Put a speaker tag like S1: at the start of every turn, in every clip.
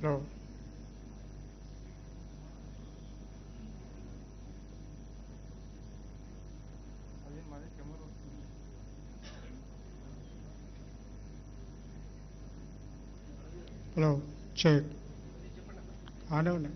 S1: Hello. Hello. Check. I don't know.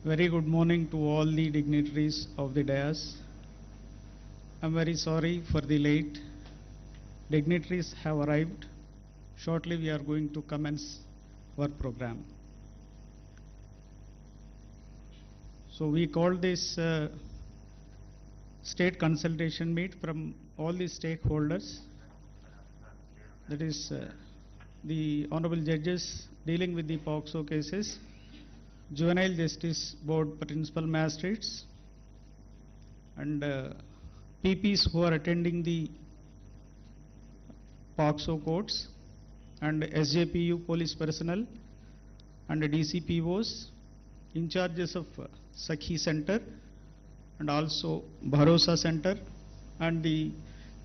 S2: Very good morning to all the dignitaries of the dais. I'm very sorry for the late. Dignitaries have arrived. Shortly we are going to commence our program. So we call this state consultation meet from all the stakeholders. That is the honorable judges dealing with the POCSO cases, Juvenile Justice Board Principal Magistrates, and PPs who are attending the POCSO courts, and SJPU police personnel, and DCPOs, in charges of Sakhi Center, and also Bharosa Center, and the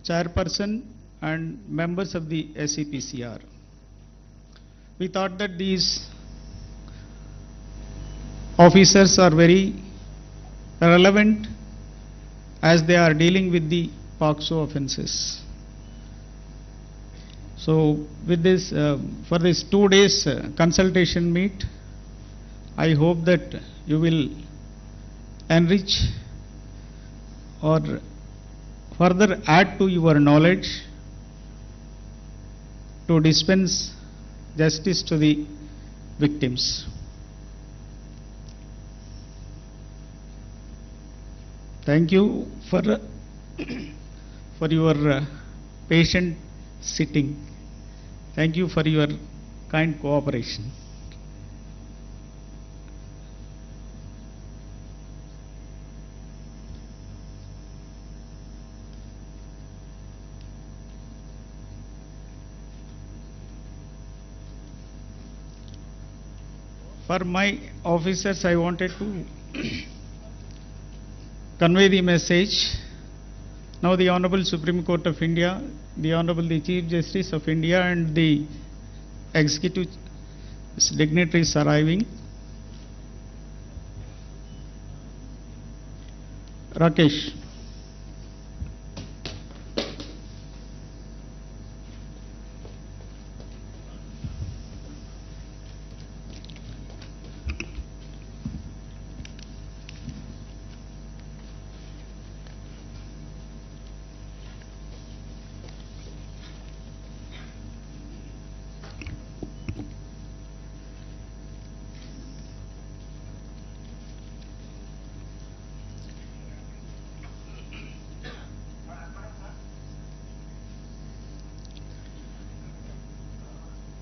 S2: chairperson and members of the SEPCR. We thought that these officers are very relevant as they are dealing with the POCSO offences. So with this, for this 2 days consultation meet, I hope that you will enrich or further add to your knowledge to dispense justice to the victims. Thank you for your patient sitting. Thank you for your kind cooperation. For my officers, I wanted to convey the message. Now the Honorable Supreme Court of India, the Honorable the Chief Justice of India, and the executive dignitaries arriving. Rakesh.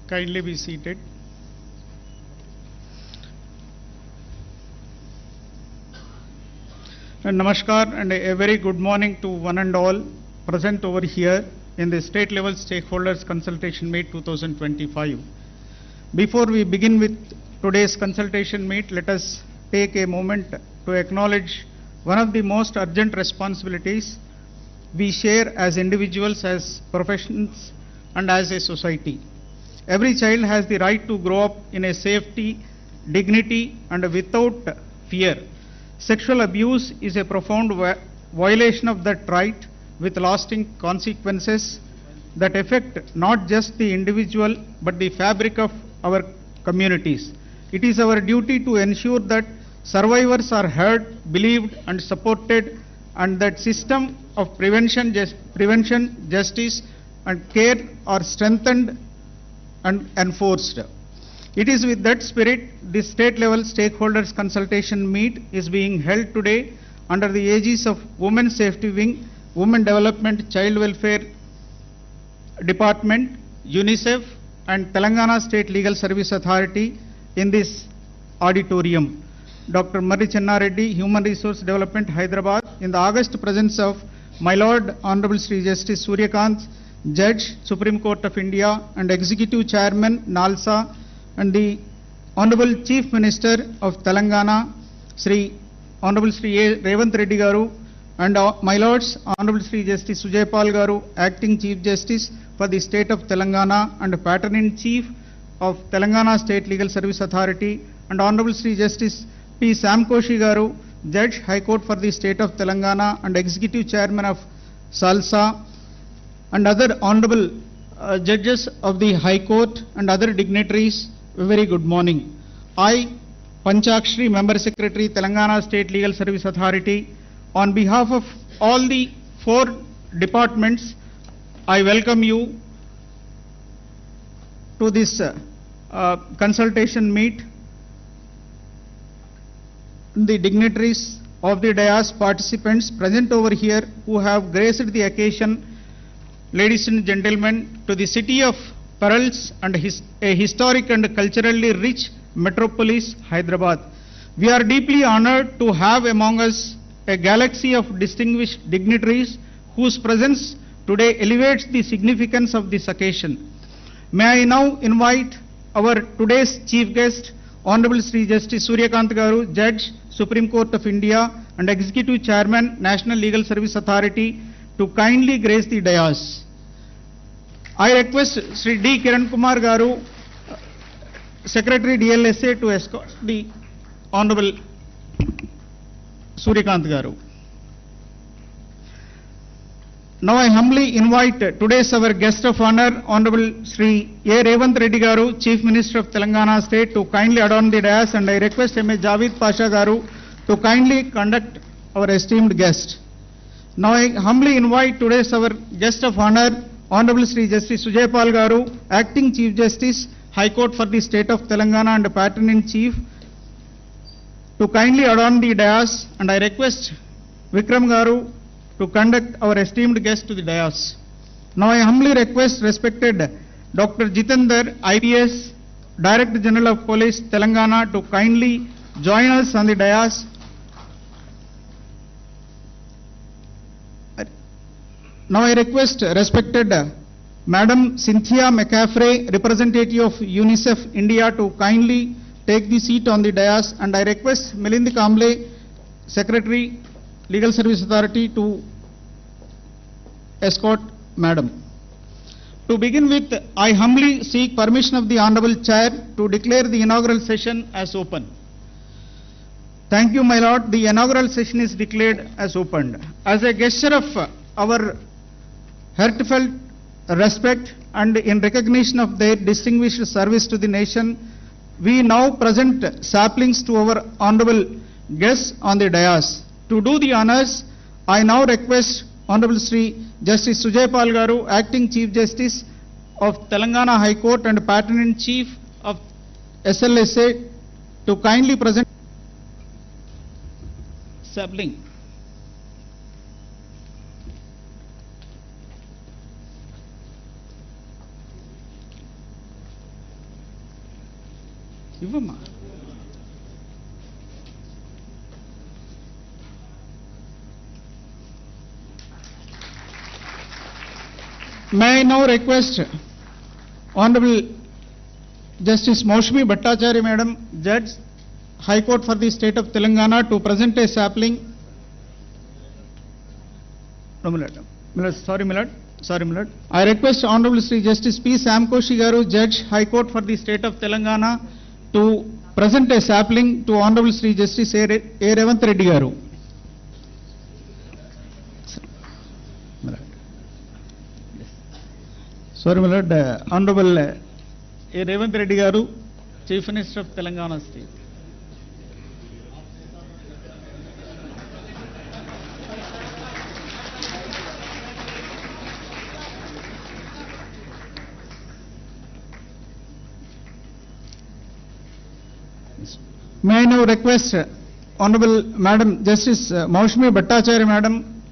S2: Kindly be seated. And namaskar and a very good morning to one and all present over here in the state level stakeholders consultation meet 2025. Before we begin with today's consultation meet, let us take a moment to acknowledge one of the most urgent responsibilities we share as individuals, as professions, and as a society. Every child has the right to grow up in a safety, dignity, and without fear. Sexual abuse is a profound violation of that right with lasting consequences that affect not just the individual but the fabric of our communities. It is our duty to ensure that survivors are heard, believed, and supported, and that system of prevention, justice, and care are strengthened and enforced. It is with that spirit this state level stakeholders consultation meet is being held today under the aegis of Women's Safety Wing, Women Development, Child Welfare Department, UNICEF, and Telangana State Legal Service Authority in this auditorium. Dr. MCRHRD, Human Resource Development, Hyderabad, in the august presence of my Lord Honorable Sri Justice Suryakanth, Judge, Supreme Court of India, and Executive Chairman, NALSA, and the Honorable Chief Minister of Telangana, Honorable Sri.A.Revanth Reddy Garu, and my Lords, Honorable Sri Justice Sujaypal Garu, Acting Chief Justice for the State of Telangana and Patron-in-Chief of Telangana State Legal Service Authority, and Honorable Sri Justice P. Samkoshi Garu, Judge, High Court for the State of Telangana and Executive Chairman of SALSA, and other honorable judges of the High Court and other dignitaries, a very good morning. I Panchakshri, Member Secretary, Telangana State Legal Service Authority. On behalf of all the 4 departments, I welcome you to this consultation meet. The dignitaries of the dais, participants present over here who have graced the occasion, ladies and gentlemen, to the city of pearls and a historic and culturally rich metropolis, Hyderabad. We are deeply honored to have among us a galaxy of distinguished dignitaries whose presence today elevates the significance of this occasion. May I now invite our today's chief guest, Hon'ble Sri Justice Suryakanth Garu, Judge, Supreme Court of India and Executive Chairman, National Legal Service Authority, to kindly grace the dais. I request Sri D. Kiran Kumar Garu, Secretary DLSA, to escort the Honorable Suryakanth Garu. Now I humbly invite today's our guest of honor, Honorable Sri.A.Revanth Reddy Garu, Chief Minister of Telangana State, to kindly adorn the dais, and I request M.A. Javed Pasha Garu to kindly conduct our esteemed guest. Now I humbly invite today's our guest of honor, Honorable Sri Justice Sujaypal Garu, Acting Chief Justice, High Court for the State of Telangana and Patron-in-Chief, to kindly adorn the dais, and I request Vikram Garu to conduct our esteemed guest to the dais. Now I humbly request respected Dr. Jitendra, IPS, Director General of Police, Telangana, to kindly join us on the dais. Now I request respected Madam Cynthia McCaffrey, representative of UNICEF India, to kindly take the seat on the dais, and I request Milind Kamble, Secretary, Legal Service Authority, to escort Madam. To begin with, I humbly seek permission of the Honorable Chair to declare the inaugural session as open. Thank you, my Lord. The inaugural session is declared as opened. As a gesture of our heartfelt respect and in recognition of their distinguished service to the nation, we now present saplings to our honorable guests on the dais. To do the honors, I now request Honorable Sri Justice Sujaypal Garu, Acting Chief Justice of Telangana High Court and Patron-in-Chief of SLSA, to kindly present sapling. Ivamma. May I now request Honorable Justice Maushmi Bhattacharya Madam, Judge, High Court for the State of Telangana, to present a sapling. No, Milord. I request Honorable Sri Justice P. Samkoshi Garu, Judge, High Court for the State of Telangana, to present a sapling to Honorable Sri Justice A.Revanth Reddy Garu. Sorry, my Lord, Honorable A.Revanth Reddy Garu, Chief Minister of Telangana State. May I now request Honorable Madam Justice Maushmi Bhattacharya Madam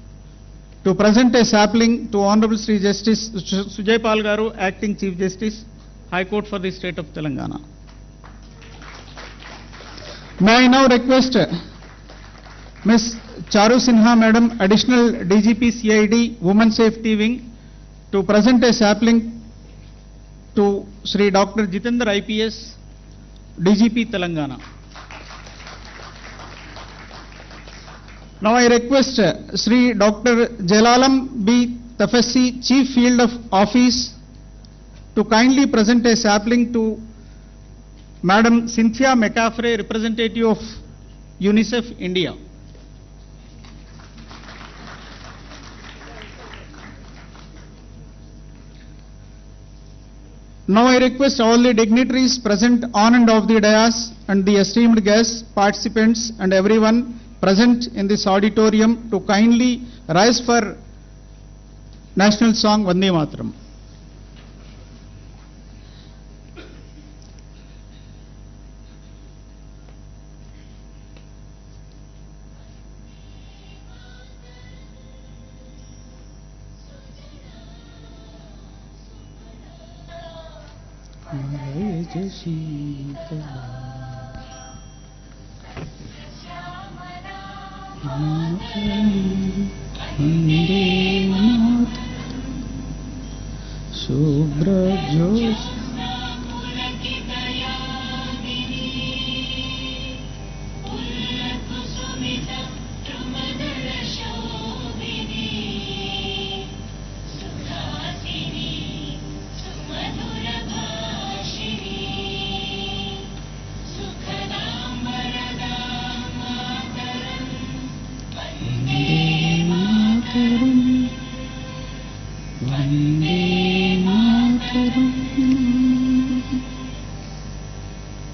S2: to present a sapling to Honorable Sri Justice Sujaypal Garu, Acting Chief Justice, High Court for the State of Telangana. May I now request Ms. Charu Sinha Madam, Additional DGP CID, Women Safety Wing, to present a sapling to Sri Dr. Jitendra IPS, DGP Telangana. Now I request Sri Dr. Jalalam B. Tafassi, Chief Field of Office, to kindly present a sapling to Madam Cynthia McCaffrey, representative of UNICEF India. Now I request all the dignitaries present on and off the dais and the esteemed guests, participants and everyone present in this auditorium to kindly rise for national song Vande Mataram.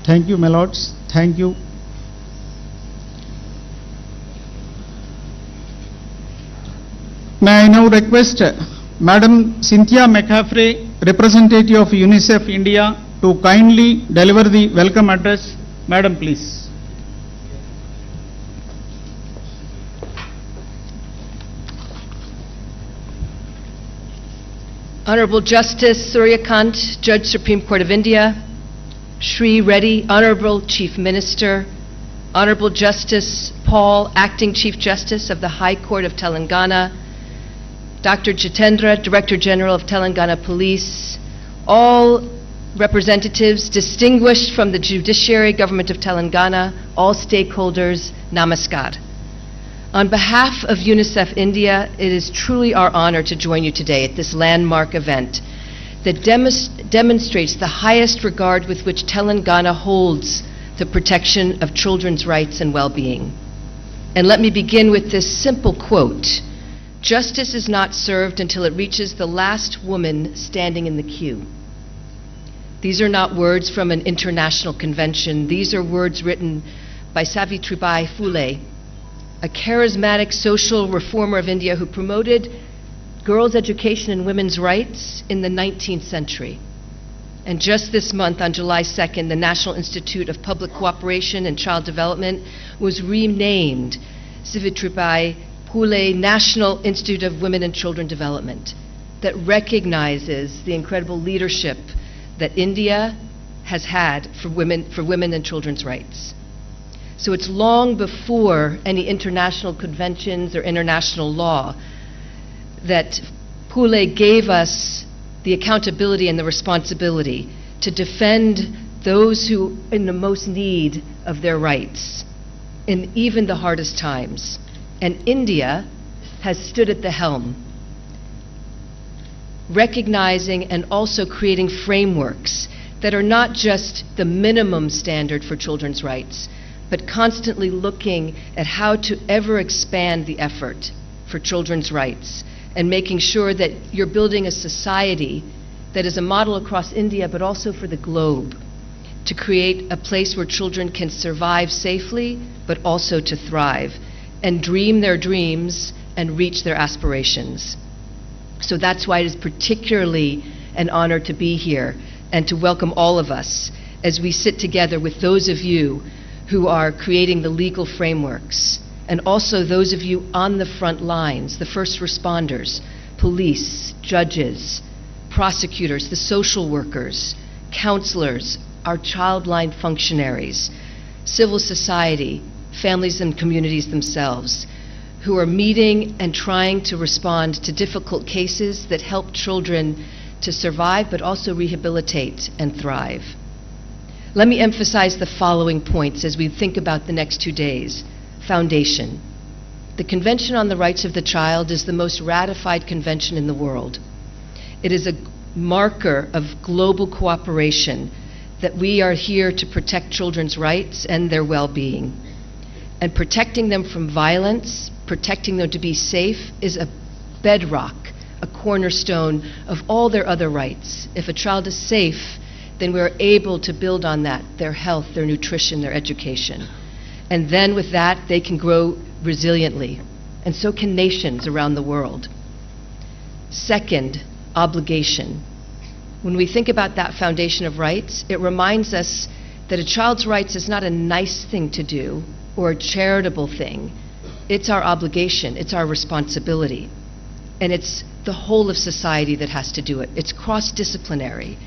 S2: Thank you, my lords. Thank you. May I now request Madam Cynthia McCaffrey, representative of UNICEF India, to kindly deliver the welcome address. Madam, please.
S3: Honorable Justice Sri.A.Revanth, Judge Supreme Court of India, Sri Reddy, Honorable Chief Minister, Honorable Justice Paul, Acting Chief Justice of the High Court of Telangana, Dr. Jitendra, Director General of Telangana Police, all representatives distinguished from the Judiciary Government of Telangana, all stakeholders, namaskar. On behalf of UNICEF India, it is truly our honor to join you today at this landmark event that demonstrates the highest regard with which Telangana holds the protection of children's rights and well-being. And let me begin with this simple quote: "Justice is not served until it reaches the last woman standing in the queue." These are not words from an international convention. These are words written by Savitribai Phule, a charismatic social reformer of India who promoted girls' education and women's rights in the 19th century. And just this month, on July 2nd, the National Institute of Public Cooperation and Child Development was renamed Savitribai Phule National Institute of Women and Children Development, that recognizes the incredible leadership that India has had for women and children's rights. So it's long before any international conventions or international law that Phule gave us the accountability and the responsibility to defend those who are in the most need of their rights in even the hardest times. And India has stood at the helm, recognizing and also creating frameworks that are not just the minimum standard for children's rights, but constantly looking at how to ever expand the effort for children's rights and making sure that you're building a society that is a model across India, but also for the globe, to create a place where children can survive safely, but also to thrive and dream their dreams and reach their aspirations. So that's why it is particularly an honor to be here and to welcome all of us as we sit together with those of you who are creating the legal frameworks, and also those of you on the front lines, the first responders, police, judges, prosecutors, the social workers, counselors, our child-line functionaries, civil society, families and communities themselves, who are meeting and trying to respond to difficult cases that help children to survive but also rehabilitate and thrive. Let me emphasize the following points as we think about the next 2 days. Foundation. The Convention on the Rights of the Child is the most ratified convention in the world. It is a marker of global cooperation that we are here to protect children's rights and their well-being. And protecting them from violence, protecting them to be safe, is a bedrock a cornerstone of all their other rights. If a child is safe, then we're able to build on that, their health, their nutrition, their education. And then with that, they can grow resiliently. And so can nations around the world. Second, obligation. When we think about that foundation of rights, it reminds us that a child's rights is not a nice thing to do or a charitable thing. It's our obligation, it's our responsibility. And it's the whole of society that has to do it. It's cross-disciplinary.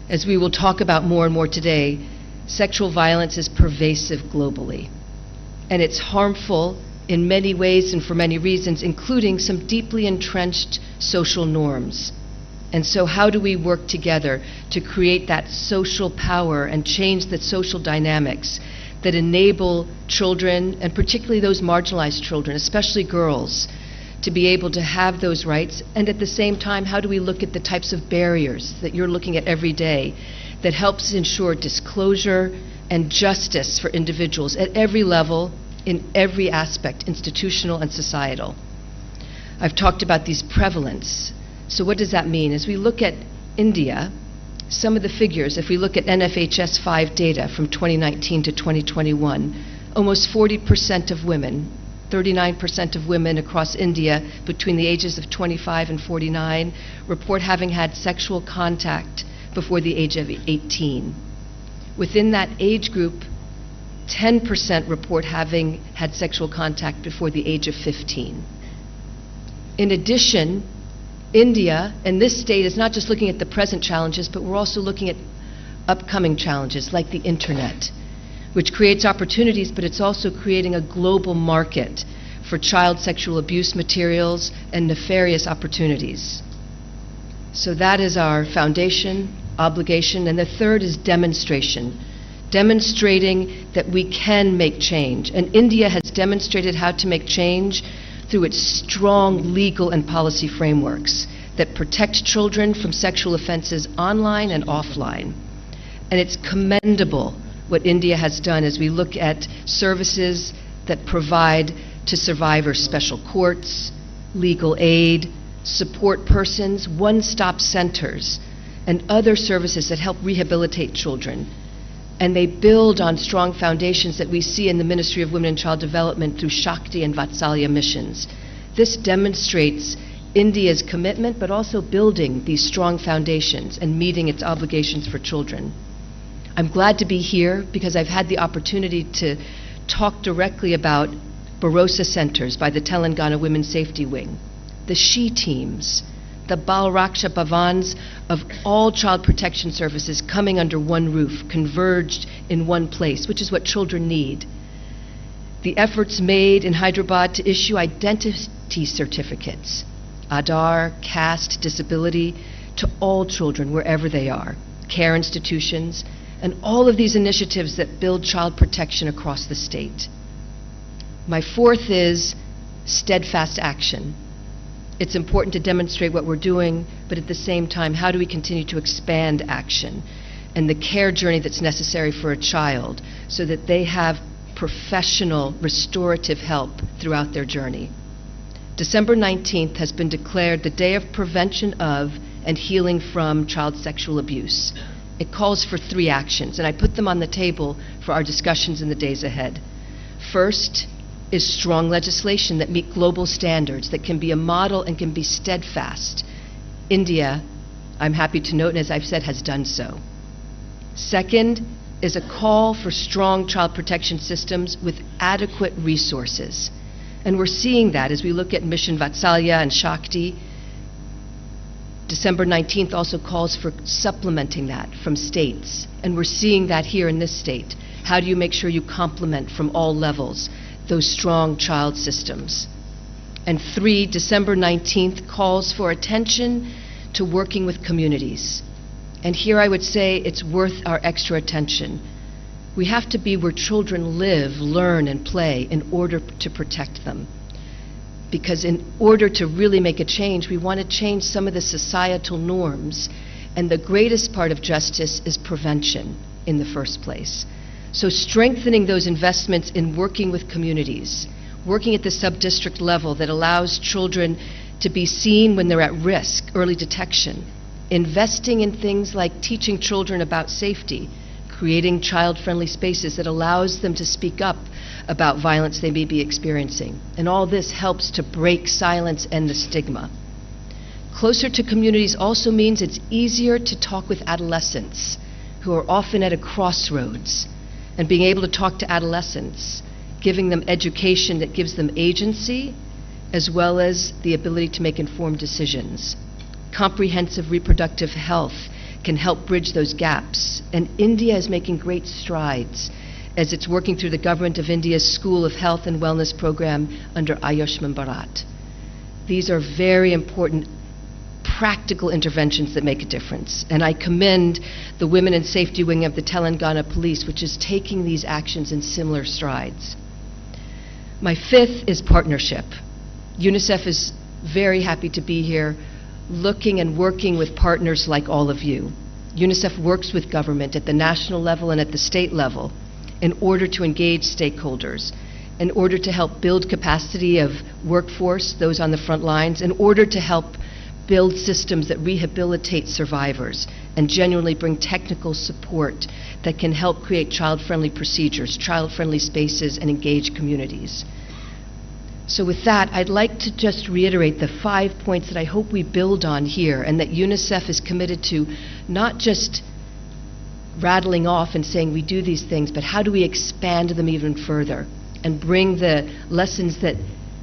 S3: As we will talk about more and more today, sexual violence is pervasive globally. And it's harmful in many ways and for many reasons, including some deeply entrenched social norms. And so how do we work together to create that social power and change the social dynamics that enable children, and particularly those marginalized children, especially girls, to be able to have those rights? And at the same time, how do we look at the types of barriers that you're looking at every day that helps ensure disclosure and justice for individuals at every level, in every aspect, institutional and societal? I've talked about these prevalence. So what does that mean? As we look at India, some of the figures, if we look at NFHS 5 data from 2019 to 2021, almost 40% of women, 39% of women across India between the ages of 25 and 49 report having had sexual contact before the age of 18. Within that age group, 10% report having had sexual contact before the age of 15. In addition, India, and this state, is not just looking at the present challenges, but we're also looking at upcoming challenges like the internet, which creates opportunities, but it's also creating a global market for child sexual abuse materials and nefarious opportunities. So that is our foundation, obligation, and the third is demonstration. Demonstrating that we can make change. And India has demonstrated how to make change through its strong legal and policy frameworks that protect children from sexual offenses online and offline. And it's commendable what India has done as we look at services that provide to survivors special courts, legal aid, support persons, one-stop centers, and other services that help rehabilitate children. And they build on strong foundations that we see in the Ministry of Women and Child Development through Shakti and Vatsalya missions. This demonstrates India's commitment, but also building these strong foundations and meeting its obligations for children. I'm glad to be here because I've had the opportunity to talk directly about Bharosa centers by the Telangana Women's Safety Wing, the SHE teams, the Bal Raksha Bhavans of all child protection services coming under one roof, converged in one place, which is what children need. The efforts made in Hyderabad to issue identity certificates, Aadhaar, caste, disability, to all children wherever they are, care institutions, and all of these initiatives that build child protection across the state. My fourth is steadfast action. It's important to demonstrate what we're doing, but at the same time, how do we continue to expand action and the care journey that's necessary for a child so that they have professional restorative help throughout their journey. December 19th has been declared the Day of Prevention of and Healing from Child Sexual Abuse. It calls for 3 actions, and I put them on the table for our discussions in the days ahead. First is strong legislation that meet global standards, that can be a model and can be steadfast. India, I'm happy to note, and as I've said, has done so. Second is a call for strong child protection systems with adequate resources. And we're seeing that as we look at Mission Vatsalya and Shakti. December 19th also calls for supplementing that from states. And we're seeing that here in this state. How do you make sure you complement from all levels those strong child systems? And 3, December 19th calls for attention to working with communities. And here I would say it's worth our extra attention. We have to be where children live, learn, and play in order to protect them. Because in order to really make a change, we want to change some of the societal norms. And the greatest part of justice is prevention in the first place. So strengthening those investments in working with communities, working at the sub-district level that allows children to be seen when they're at risk, early detection, investing in things like teaching children about safety, creating child-friendly spaces that allows them to speak up about violence they may be experiencing. And all this helps to break silence and the stigma. Closer to communities also means it's easier to talk with adolescents who are often at a crossroads, and being able to talk to adolescents, giving them education that gives them agency, as well as the ability to make informed decisions. Comprehensive reproductive health can help bridge those gaps, and India is making great strides as it's working through the Government of India's School of Health and Wellness program under Ayushman Bharat. These are very important practical interventions that make a difference, and I commend the Women in Safety Wing of the Telangana Police, which is taking these actions in similar strides. My fifth is partnership. UNICEF is very happy to be here, looking and working with partners like all of you. UNICEF works with government at the national level and at the state level in order to engage stakeholders, in order to help build capacity of workforce, those on the front lines, in order to help build systems that rehabilitate survivors and genuinely bring technical support that can help create child-friendly procedures, child-friendly spaces, and engage communities. So with that, I'd like to just reiterate the 5 points that I hope we build on here, and that UNICEF is committed to not just rattling off and saying we do these things, but how do we expand them even further and bring the lessons that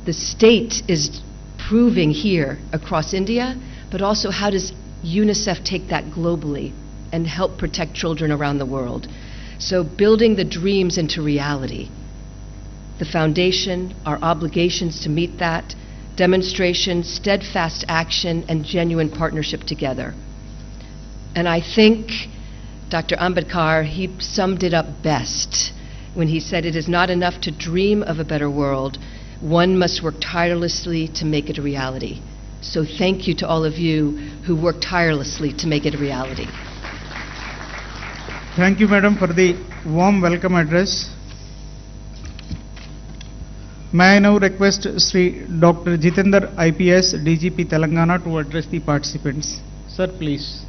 S3: the state is proving here across India, but also how does UNICEF take that globally and help protect children around the world. So building the dreams into reality. The foundation, our obligations to meet that, demonstration, steadfast action, and genuine partnership together. And I think Dr. Ambedkar, he summed it up best when he said it is not enough to dream of a better world, one must work tirelessly to make it a reality. So thank you to all of you who work tirelessly to make it a reality.
S2: Thank you, Madam, for the warm welcome address. May I now request Sri Dr. Jitendra IPS, DGP Telangana, to address the participants. Sir, please.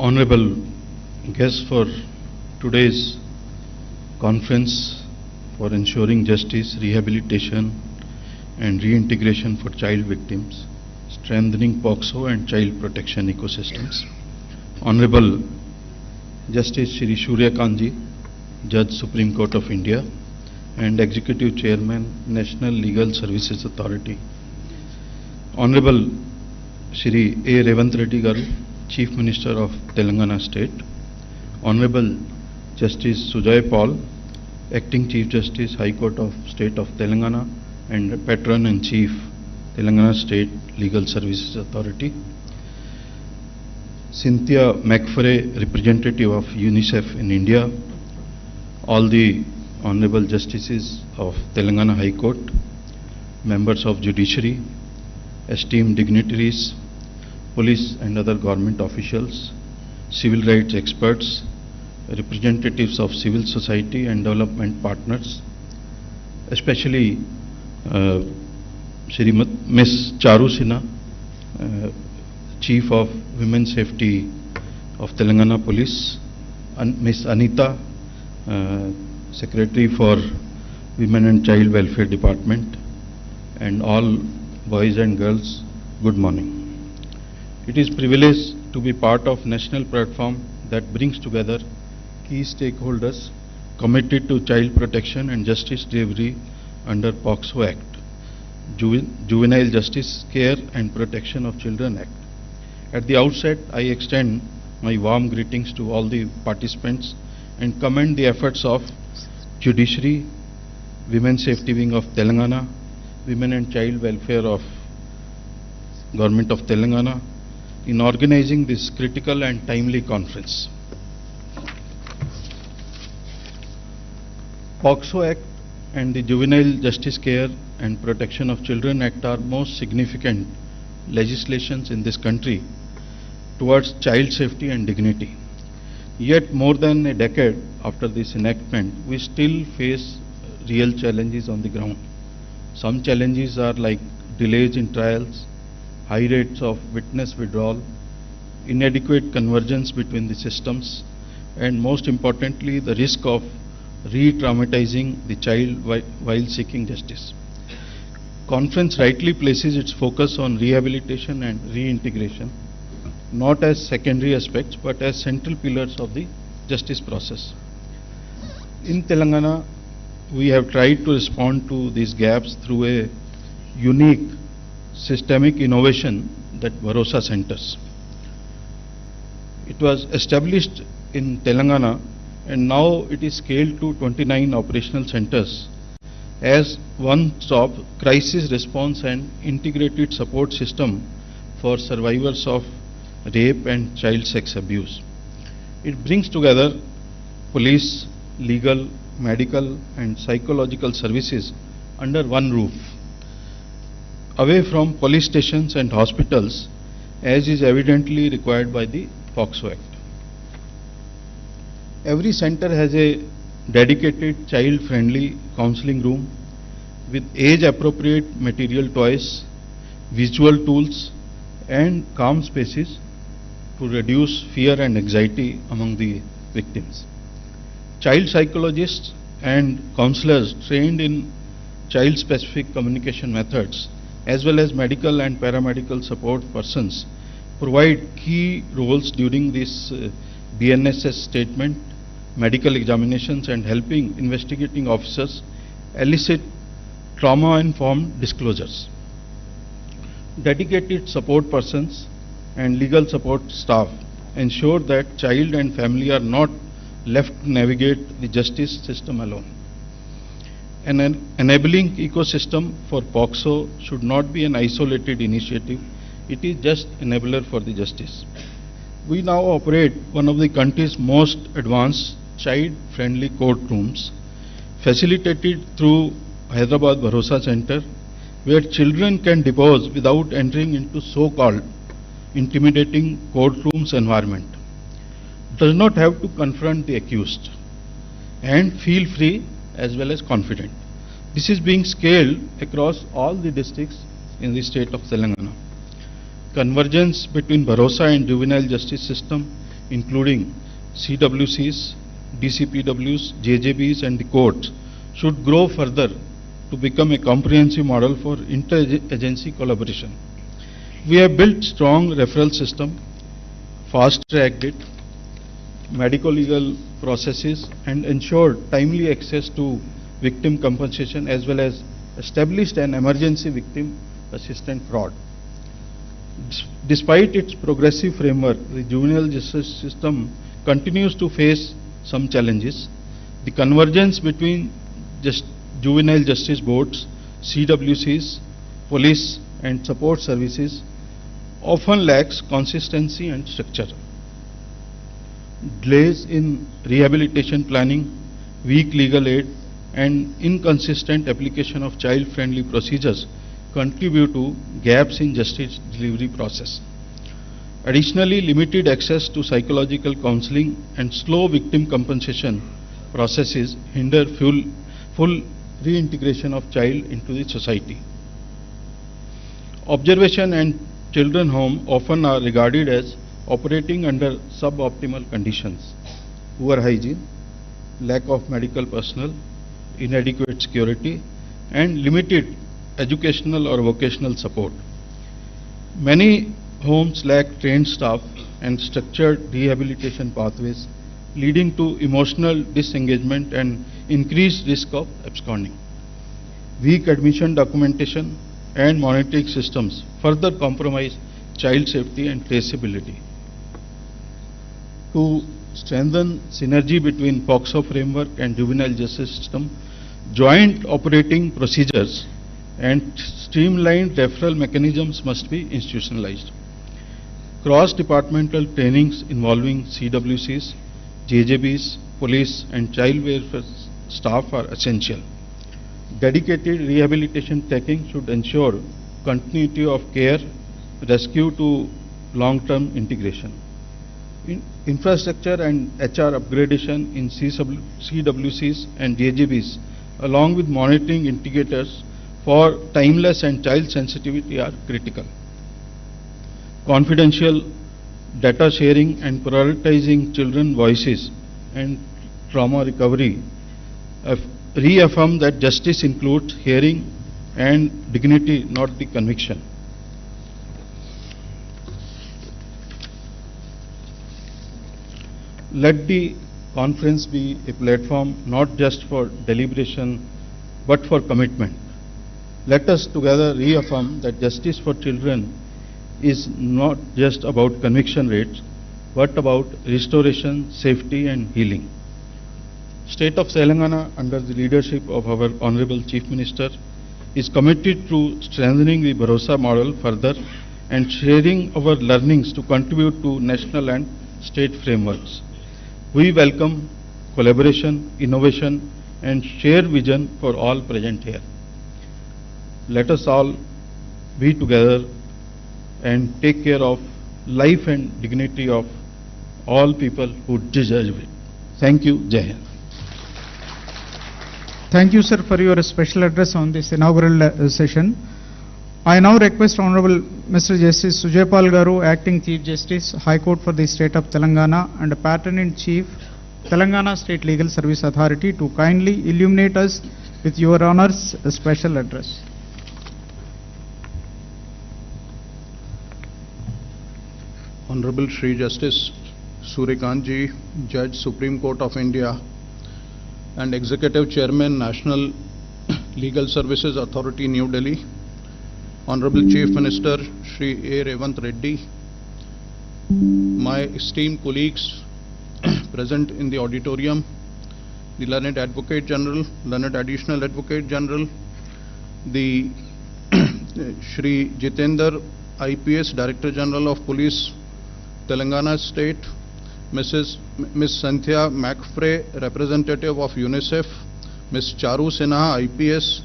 S4: Honorable guests for today's conference for ensuring justice, rehabilitation and reintegration for child victims, strengthening POCSO and child protection ecosystems. Honorable Justice Sri.A.Revanth, Judge, Supreme Court of India, and Executive Chairman, National Legal Services Authority. Honorable Sri.A.Revanth Reddy Garu, Chief Minister of Telangana State. Honorable Justice Sujay Paul, Acting Chief Justice, High Court of State of Telangana and Patron and Chief, Telangana State Legal Services Authority. Cynthia McFerray, representative of UNICEF in India. All the Honorable Justices of Telangana High Court, members of Judiciary, esteemed dignitaries, police and other government officials, civil rights experts, representatives of civil society and development partners, especially Ms. Charu Sinha, Chief of Women's Safety of Telangana Police, and Ms. Anita, Secretary for Women and Child Welfare Department, and all boys and girls, good morning. It is a privilege to be part of national platform that brings together key stakeholders committed to child protection and justice delivery under POCSO Act, Juvenile Justice Care and Protection of Children Act. At the outset, I extend my warm greetings to all the participants and commend the efforts of Judiciary, Women's Safety Wing of Telangana, Women and Child Welfare of Government of Telangana in organizing this critical and timely conference. POCSO Act and the Juvenile Justice Care and Protection of Children Act are most significant legislations in this country towards child safety and dignity. Yet more than a decade after this enactment, we still face real challenges on the ground. Some challenges are like delays in trials, high rates of witness withdrawal, inadequate convergence between the systems, and most importantly, the risk of re-traumatizing the child while seeking justice. Conference rightly places its focus on rehabilitation and reintegration, not as secondary aspects but as central pillars of the justice process. In Telangana, we have tried to respond to these gaps through a unique systemic innovation that Bharosa Centers. It was established in Telangana and now it is scaled to 29 operational centers as one-stop crisis response and integrated support system for survivors of rape and child sex abuse. It brings together police, legal, medical and psychological services under one roof, away from police stations and hospitals as is evidently required by the POCSO Act. Every center has a dedicated child-friendly counseling room with age-appropriate material toys, visual tools and calm spaces to reduce fear and anxiety among the victims. Child psychologists and counselors trained in child-specific communication methods as well as medical and paramedical support persons provide key roles during this BNSS statement, medical examinations and helping investigating officers elicit trauma-informed disclosures. Dedicated support persons and legal support staff ensure that child and family are not left to navigate the justice system alone. An enabling ecosystem for POCSO should not be an isolated initiative. It is just enabler for the justice. We now operate one of the country's most advanced child-friendly courtrooms, facilitated through Hyderabad Bharosa Center, where children can depose without entering into so-called intimidating courtrooms environment. Does not have to confront the accused and feel free as well as confident. This is being scaled across all the districts in the state of Telangana. Convergence between Bharosa and juvenile justice system, including CWCs, DCPWs, JJBs and the courts, should grow further to become a comprehensive model for interagency collaboration. We have built strong referral system, fast-tracked it, medico-legal processes and ensured timely access to victim compensation as well as established an emergency victim assistance fraud. Despite its progressive framework, the juvenile justice system continues to face some challenges. The convergence between juvenile justice boards, CWCs, police and support services often lacks consistency and structure. Delays in rehabilitation planning, weak legal aid and inconsistent application of child-friendly procedures contribute to gaps in justice delivery process. Additionally, limited access to psychological counseling and slow victim compensation processes hinder full reintegration of child into the society. Observation and children home often are regarded as operating under suboptimal conditions, poor hygiene, lack of medical personnel, inadequate security and limited educational or vocational support. Many homes lack trained staff and structured rehabilitation pathways, leading to emotional disengagement and increased risk of absconding. Weak admission documentation and monitoring systems further compromise child safety and traceability. To strengthen synergy between POCSO framework and juvenile justice system, joint operating procedures and streamlined referral mechanisms must be institutionalized. Cross-departmental trainings involving CWCs, JJBs, police and child welfare staff are essential. Dedicated rehabilitation tracking should ensure continuity of care rescue to long-term integration. Infrastructure and HR upgradation in CWCs and JGBs, along with monitoring indicators for timeless and child sensitivity are critical. Confidential data sharing and prioritizing children's voices and trauma recovery reaffirm that justice includes hearing and dignity, not the conviction. Let the conference be a platform not just for deliberation but for commitment. Let us together reaffirm that justice for children is not just about conviction rates but about restoration, safety and healing. State of Telangana, under the leadership of our Honorable Chief Minister, is committed to strengthening the Bharosa model further and sharing our learnings to contribute to national and state frameworks. We welcome collaboration, innovation and shared vision for all present here. Let us all be together and take care of life and dignity of all people who deserve it. Thank you. Jai Hind.
S2: Thank you, sir, for your special address on this inaugural session. I now request Honorable Mr. Justice Sujaypal Garu, Acting Chief Justice, High Court for the State of Telangana and Patron-in-Chief, Telangana State Legal Service Authority, to kindly illuminate us with your Honor's special address.
S5: Honorable Shri Justice Sri.A.Revanth Ji, Judge, Supreme Court of India and Executive Chairman, National Legal Services Authority, New Delhi, Honorable Chief Minister Sri.A.Revanth Reddy, my esteemed colleagues present in the auditorium, the Learned Advocate General, Learned Additional Advocate General, the Shri Jitender, IPS, Director General of Police, Telangana State, Miss Santhya McFrey, Representative of UNICEF, Ms. Charu Sinha, IPS,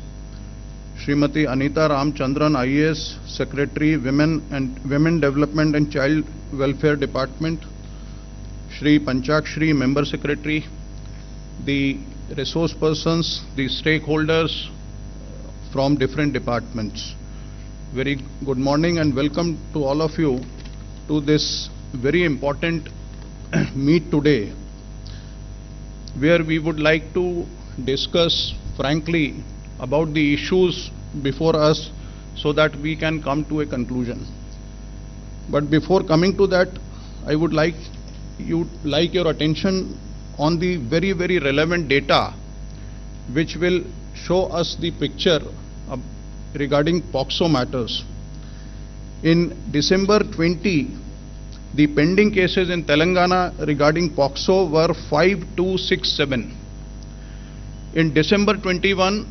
S5: Srimati Anita Ramchandran, IAS, Secretary, Women Development and Child Welfare Department, Shri Panchakshri, Member Secretary, the resource persons, the stakeholders from different departments. Very good morning and welcome to all of you to this very important meet today, where we would like to discuss frankly about the issues before us so that we can come to a conclusion. But before coming to that, I would like your attention on the very, very relevant data which will show us the picture regarding POCSO matters. In December 20, the pending cases in Telangana regarding POCSO were 5267. In December 21,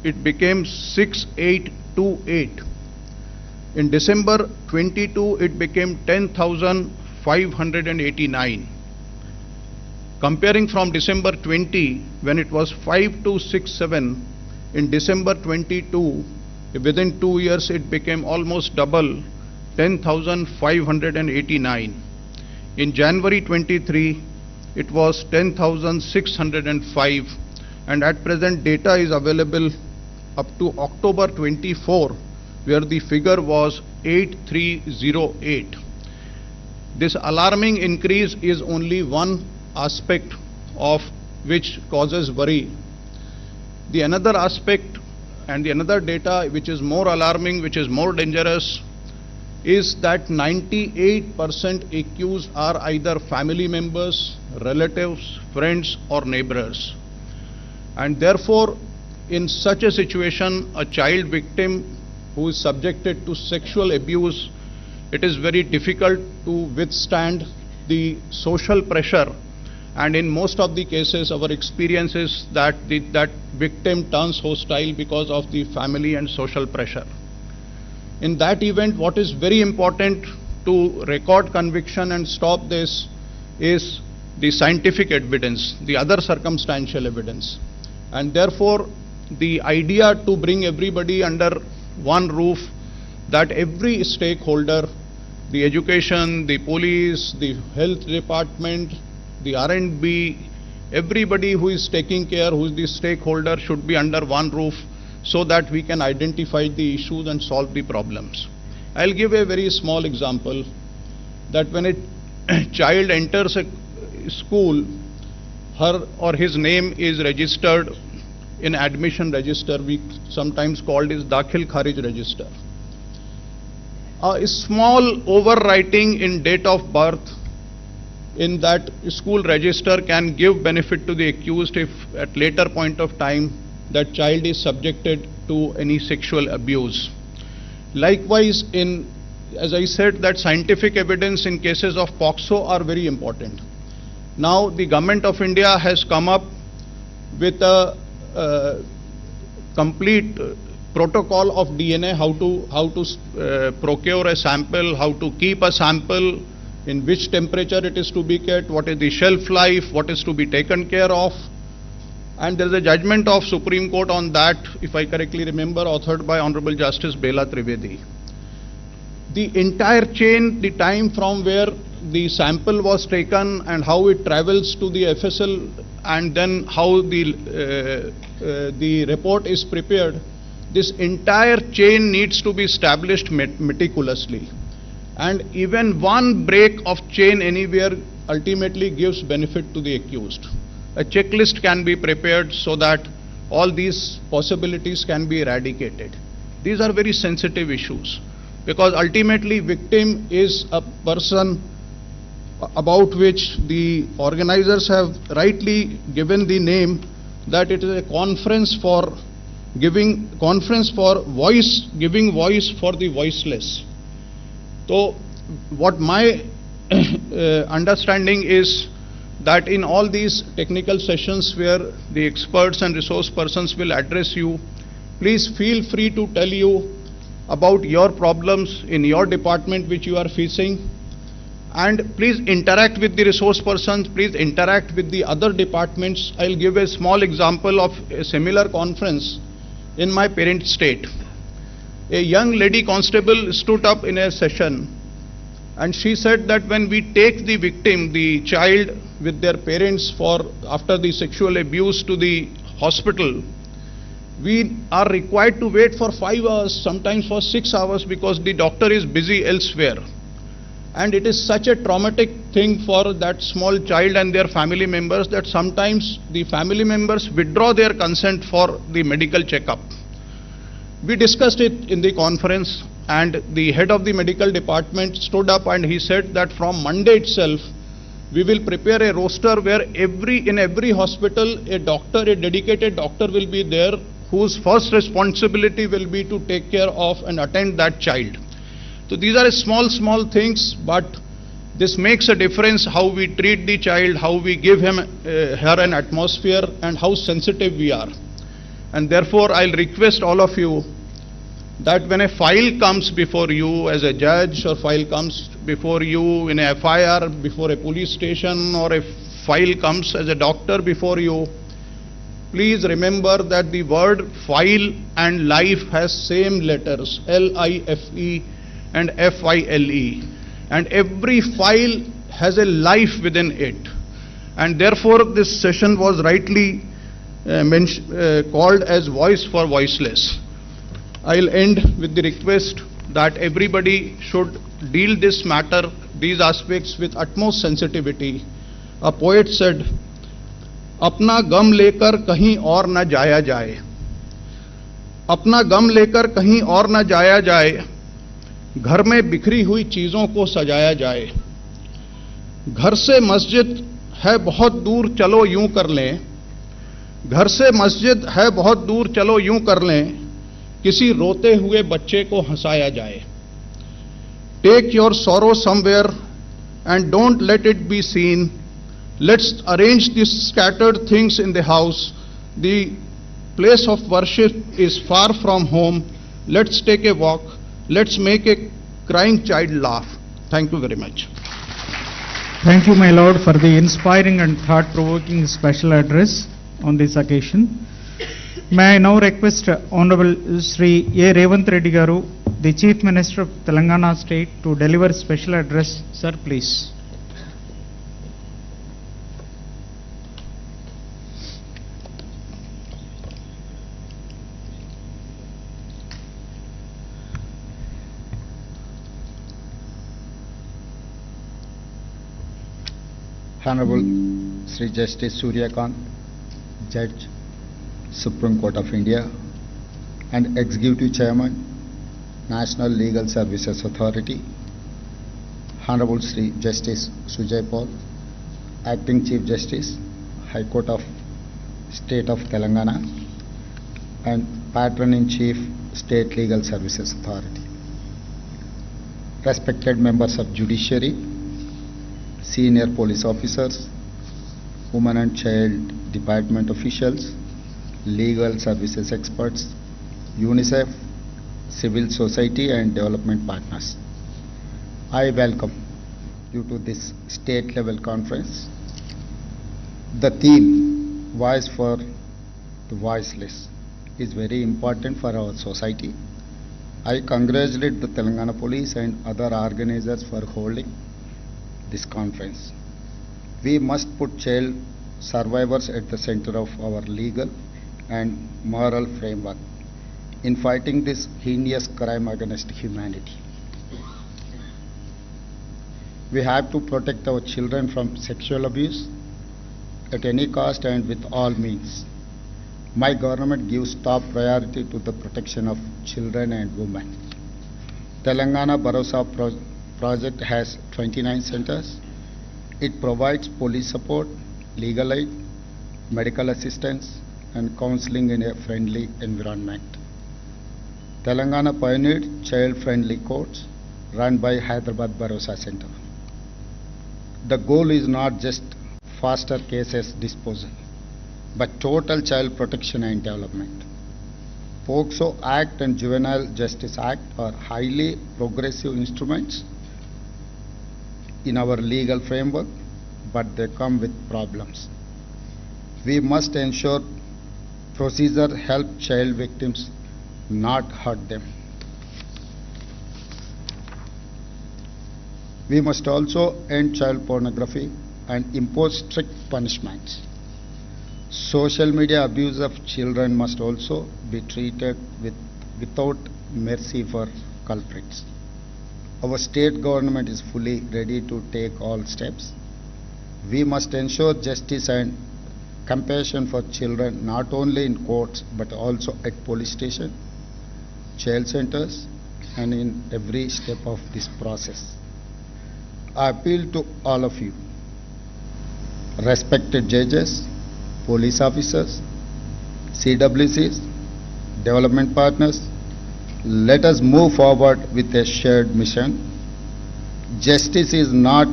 S5: it became 6828. In December 22, it became 10,589. Comparing from December 20, when it was 5267, in December 22, within 2 years, it became almost double, 10,589. In January 23, it was 10,605, and at present data is available up to October 24, where the figure was 8308. This alarming increase is only one aspect of which causes worry. The another aspect and the another data which is more alarming, which is more dangerous, is that 98% accused are either family members, relatives, friends or neighbors. And therefore, in such a situation, a child victim who is subjected to sexual abuse, it is very difficult to withstand the social pressure, and in most of the cases our experience is that that victim turns hostile because of the family and social pressure. In that event, what is very important to record conviction and stop this is the scientific evidence, the other circumstantial evidence. And therefore, the idea to bring everybody under one roof that every stakeholder, the education, the police, the health department, the R&B, everybody who is taking care, who is the stakeholder, should be under one roof so that we can identify the issues and solve the problems. I'll give a very small example that when a child enters a school, her or his name is registered in admission register, we sometimes called as Dakhil Kharij register. A small overwriting in date of birth in that school register can give benefit to the accused if at later point of time that child is subjected to any sexual abuse. Likewise, as I said, that scientific evidence in cases of POCSO are very important. Now the Government of India has come up with a complete protocol of DNA, how to procure a sample, how to keep a sample, in which temperature it is to be kept, what is the shelf life, what is to be taken care of. And there is a judgment of Supreme Court on that, if I correctly remember, authored by Honorable Justice Bela Trivedi. The entire chain, the time from where the sample was taken and how it travels to the FSL and then how the report is prepared, this entire chain needs to be established meticulously. And even one break of chain anywhere ultimately gives benefit to the accused. A checklist can be prepared so that all these possibilities can be eradicated. These are very sensitive issues because ultimately victim is a person about which the organizers have rightly given the name that it is a conference for giving voice for the voiceless. So what my understanding is that in all these technical sessions where the experts and resource persons will address you, please feel free to tell you about your problems in your department which you are facing, and please interact with the resource persons, please interact with the other departments. I'll give a small example of a similar conference in my parent state. A young lady constable stood up in a session and she said that when we take the victim, the child with their parents after the sexual abuse to the hospital, we are required to wait for 5 hours, sometimes for 6 hours because the doctor is busy elsewhere. And it is such a traumatic thing for that small child and their family members that sometimes the family members withdraw their consent for the medical checkup. We discussed it in the conference and the head of the medical department stood up and he said that from Monday itself we will prepare a roster where in every hospital a dedicated doctor will be there whose first responsibility will be to take care of and attend that child. So these are small things, but this makes a difference how we treat the child, how we give her an atmosphere and how sensitive we are. And therefore I'll request all of you that when a file comes before you as a judge or file comes before you in a FIR before a police station or a file comes as a doctor before you, please remember that the word file and life has same letters, L-I-F-E and F-I-L-E, and every file has a life within it, and therefore this session was rightly called as Voice for Voiceless. I'll end with the request that everybody should deal this matter, these aspects with utmost sensitivity. A poet said, अपना गम लेकर कहीं और न जाया जाए, अपना गम लेकर कहीं और न जाया जाए, घर में बिखरी हुई चीजों को सजाया जाए, घर से मस्जिद है बहुत दूर चलो यूं कर लें, घर से मस्जिद है बहुत दूर चलो यूं कर लें, किसी रोते हुए बच्चे को हंसाया जाए. Take your sorrow somewhere and don't let it be seen. Let's arrange these scattered things in the house. The place of worship is far from home. Let's take a walk. Let's make a crying child laugh. Thank you very much.
S2: Thank you, my Lord, for the inspiring and thought-provoking special address on this occasion. May I now request Honorable Sri.A.Revanth Reddy Garu, the Chief Minister of Telangana State, to deliver special address. Sir, please.
S6: Honorable Sri Justice Suryakanth, Judge, Supreme Court of India, and Executive Chairman, National Legal Services Authority, Honorable Sri Justice Sujay Paul, Acting Chief Justice, High Court of State of Telangana, and Patron-in-Chief, State Legal Services Authority. Respected members of Judiciary, senior police officers, women and child department officials, legal services experts, UNICEF, civil society and development partners. I welcome you to this state level conference. The theme, Voice for the Voiceless, is very important for our society. I congratulate the Telangana Police and other organizers for holding this conference. We must put child survivors at the center of our legal and moral framework in fighting this heinous crime against humanity. We have to protect our children from sexual abuse at any cost and with all means. My government gives top priority to the protection of children and women. Telangana Bharosa project has 29 centers. It provides police support, legal aid, medical assistance, and counseling in a friendly environment. Telangana pioneered child-friendly courts run by Hyderabad Bharosa Center. The goal is not just faster cases disposal, but total child protection and development. POCSO Act and Juvenile Justice Act are highly progressive instruments in our legal framework, but they come with problems. We must ensure procedure help child victims, not hurt them. We must also end child pornography and impose strict punishments. Social media abuse of children must also be treated without mercy for culprits. Our state government is fully ready to take all steps. We must ensure justice and compassion for children not only in courts but also at police station, child centers, and in every step of this process. I appeal to all of you, respected judges, police officers, CWCs, development partners, let us move forward with a shared mission. Justice is not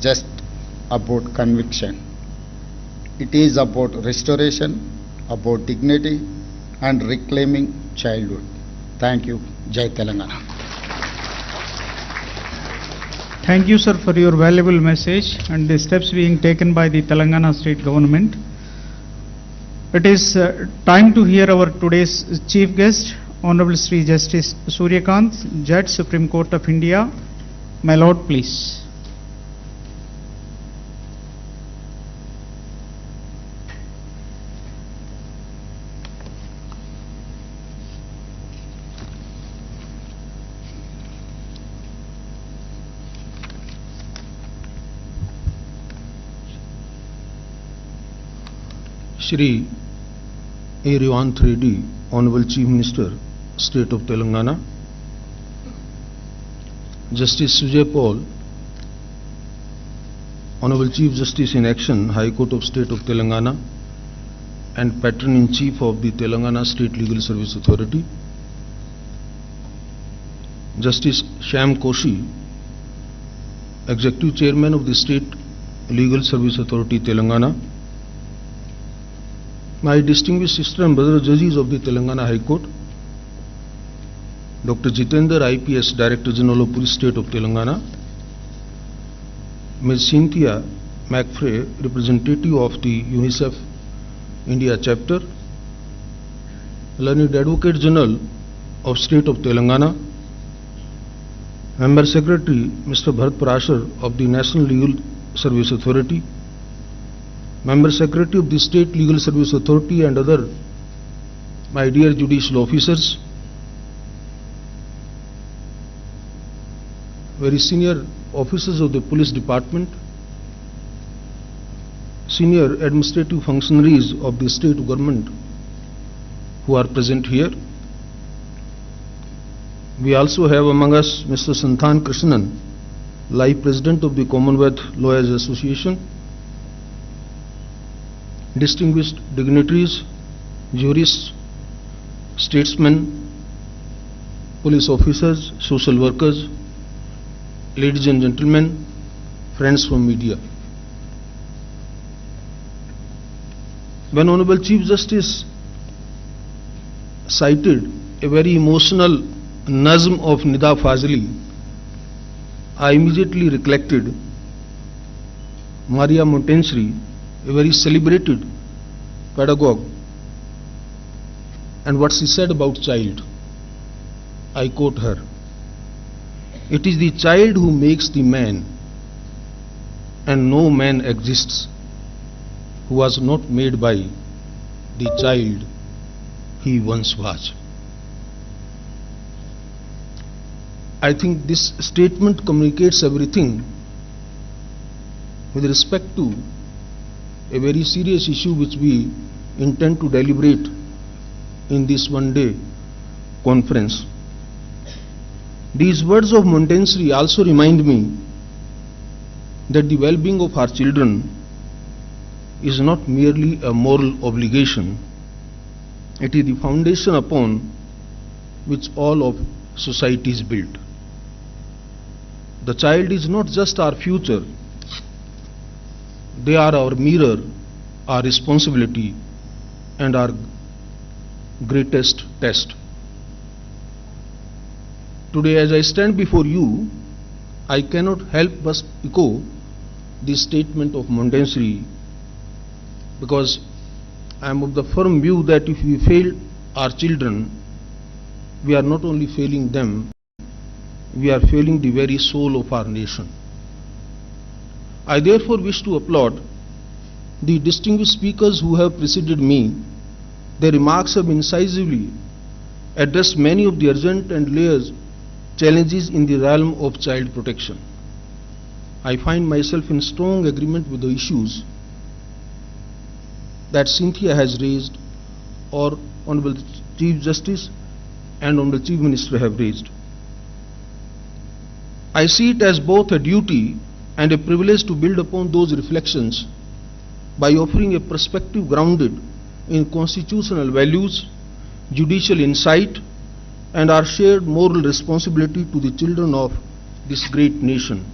S6: just about conviction. It is about restoration, about dignity, and reclaiming childhood. Thank you. Jai Telangana.
S2: Thank you, sir, for your valuable message and the steps being taken by the Telangana state government. It is time to hear our today's chief guest, Honorable Sri Justice Suryakanth, Judge, Supreme Court of India. My Lord, please.
S5: Sri.A.Revanth Reddy, Honorable Chief Minister, State of Telangana, Justice Sujay Paul, Honorable Chief Justice in Action, High Court of State of Telangana, and Patron-in-Chief of the Telangana State Legal Service Authority, Justice Shyam Koshi, Executive Chairman of the State Legal Service Authority, Telangana, my distinguished sister and brother judges of the Telangana High Court, Dr. Jitendra IPS, Director General of Police State of Telangana, Ms. Cynthia McFray, representative of the UNICEF India chapter,
S7: Learned Advocate General of State of Telangana, Member Secretary Mr. Bharat Parashar of the National Legal Service Authority, Member Secretary of the State Legal Service Authority and other my dear judicial officers, very senior officers of the police department, senior administrative functionaries of the state government who are present here. We also have among us Mr. Santhan Krishnan, Live President of the Commonwealth Lawyers Association, distinguished dignitaries, jurists, statesmen, police officers, social workers, ladies and gentlemen, friends from media. When Honorable Chief Justice cited a very emotional nazm of Nida Fazli, I immediately recollected Maria Montessori, a very celebrated pedagogue, and what she said about child. I quote her, "It is the child who makes the man, and no man exists who was not made by the child he once was." I think this statement communicates everything with respect to a very serious issue which we intend to deliberate in this one-day conference. These words of Montessori also remind me that the well-being of our children is not merely a moral obligation, it is the foundation upon which all of society is built. The child is not just our future, they are our mirror, our responsibility, and our greatest test. Today, as I stand before you, I cannot help but echo the statement of Montessori, because I am of the firm view that if we fail our children, we are not only failing them, we are failing the very soul of our nation. I therefore wish to applaud the distinguished speakers who have preceded me. Their remarks have incisively addressed many of the urgent and layers challenges in the realm of child protection. I find myself in strong agreement with the issues that Cynthia has raised, or Honorable Chief Justice and Honorable Chief Minister have raised. I see it as both a duty and a privilege to build upon those reflections by offering a perspective grounded in constitutional values, judicial insight, and our shared moral responsibility to the children of this great nation.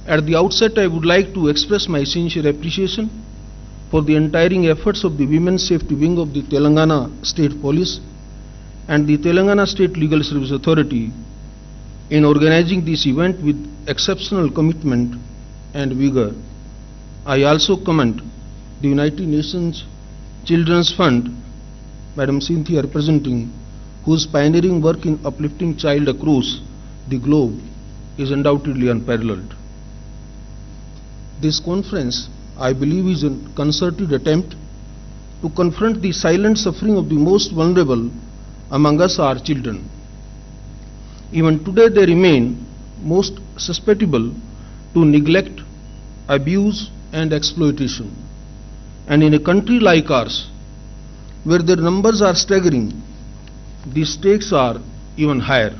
S7: At the outset, I would like to express my sincere appreciation for the untiring efforts of the Women's Safety Wing of the Telangana State Police and the Telangana State Legal Service Authority in organizing this event with exceptional commitment and vigor. I also commend the United Nations Children's Fund, Madam Cynthia representing, whose pioneering work in uplifting child across the globe is undoubtedly unparalleled. This conference, I believe, is a concerted attempt to confront the silent suffering of the most vulnerable among us, our children. Even today they remain most susceptible to neglect, abuse and exploitation. And in a country like ours, where their numbers are staggering, the stakes are even higher.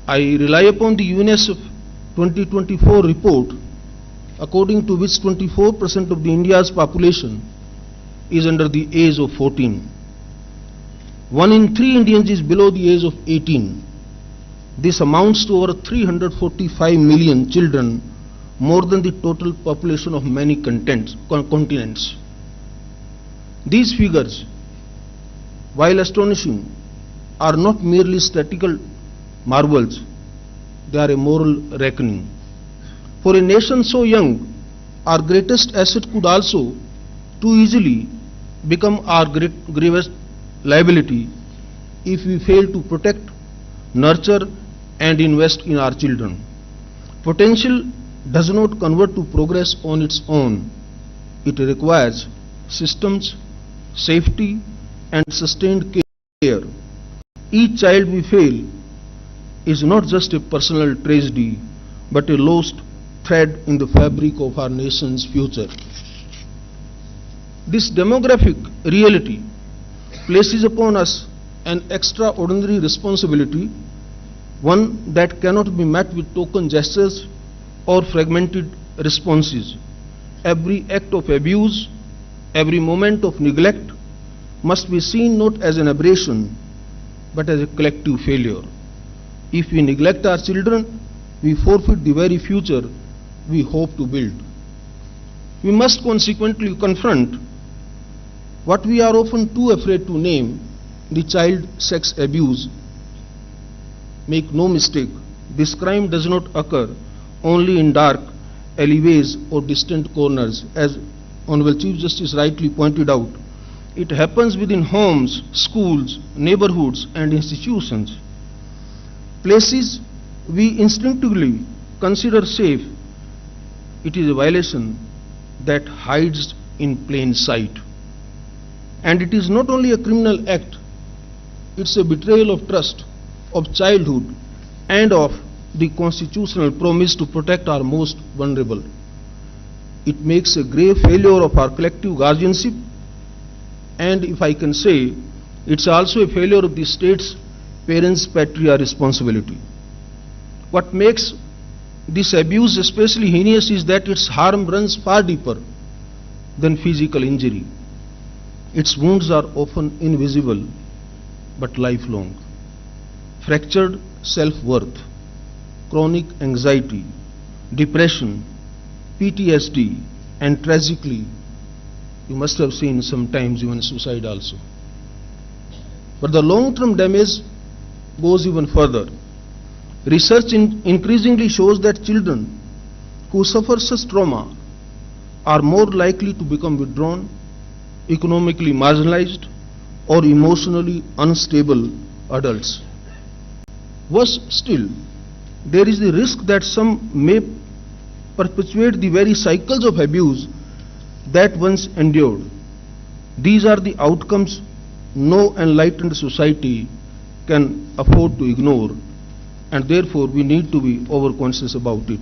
S7: I rely upon the UNICEF 2024 report, according to which 24% of the India's population is under the age of 14. 1 in 3 Indians is below the age of 18. This amounts to over 345 million children, more than the total population of many continents. These figures, while astonishing, are not merely statistical marvels, they are a moral reckoning. For a nation so young, our greatest asset could also too easily become our gravest liability if we fail to protect, nurture and invest in our children. Potential does not convert to progress on its own. It requires systems, safety and sustained care. Each child we fail is not just a personal tragedy, but a lost thread in the fabric of our nation's future. This demographic reality places upon us an extraordinary responsibility, one that cannot be met with token gestures or fragmented responses. Every act of abuse, every moment of neglect must be seen not as an aberration, but as a collective failure. If we neglect our children, we forfeit the very future we hope to build. We must consequently confront what we are often too afraid to name, the child sex abuse. Make no mistake, this crime does not occur only in dark alleyways or distant corners. As Honorable Chief Justice rightly pointed out, it happens within homes, schools, neighborhoods and institutions. Places we instinctively consider safe, it is a violation that hides in plain sight. And it is not only a criminal act, it's a betrayal of trust, of childhood and of the constitutional promise to protect our most vulnerable. It makes a grave failure of our collective guardianship, and if I can say, it's also a failure of the state's parents' patriarchal responsibility. What makes this abuse especially heinous is that its harm runs far deeper than physical injury. Its wounds are often invisible but lifelong. Fractured self-worth, chronic anxiety, depression, PTSD, and tragically, you must have seen sometimes even suicide also. But the long-term damage goes even further. Research increasingly shows that children who suffer such trauma are more likely to become withdrawn, economically marginalized, or emotionally unstable adults. Worse still, there is the risk that some may perpetuate the very cycles of abuse that once endured. These are the outcomes no enlightened society can afford to ignore, and therefore we need to be over-conscious about it.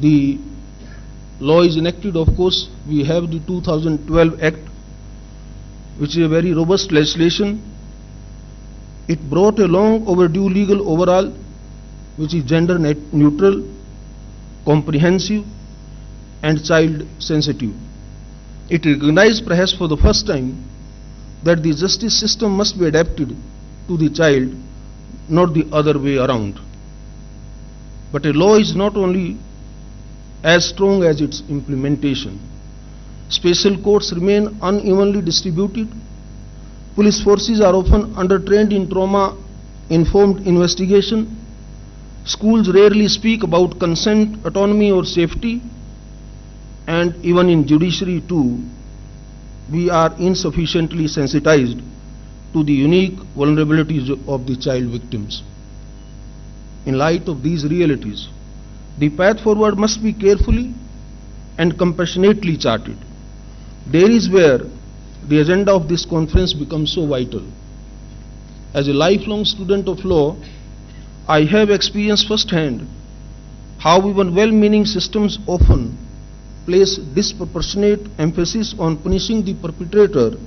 S7: The law is enacted, of course. We have the 2012 Act, which is a very robust legislation. It brought a long overdue legal overhaul, which is gender neutral, comprehensive and child sensitive. It recognized perhaps for the first time that the justice system must be adapted to the child, not the other way around. But a law is not only as strong as its implementation. Special courts remain unevenly distributed. Police forces are often undertrained in trauma-informed investigation. Schools rarely speak about consent, autonomy or safety. And even in judiciary too, we are insufficiently sensitized to the unique vulnerabilities of the child victims. In light of these realities, the path forward must be carefully and compassionately charted. There is where the agenda of this conference becomes so vital. As a lifelong student of law, I have experienced firsthand how even well-meaning systems often place disproportionate emphasis on punishing the perpetrator,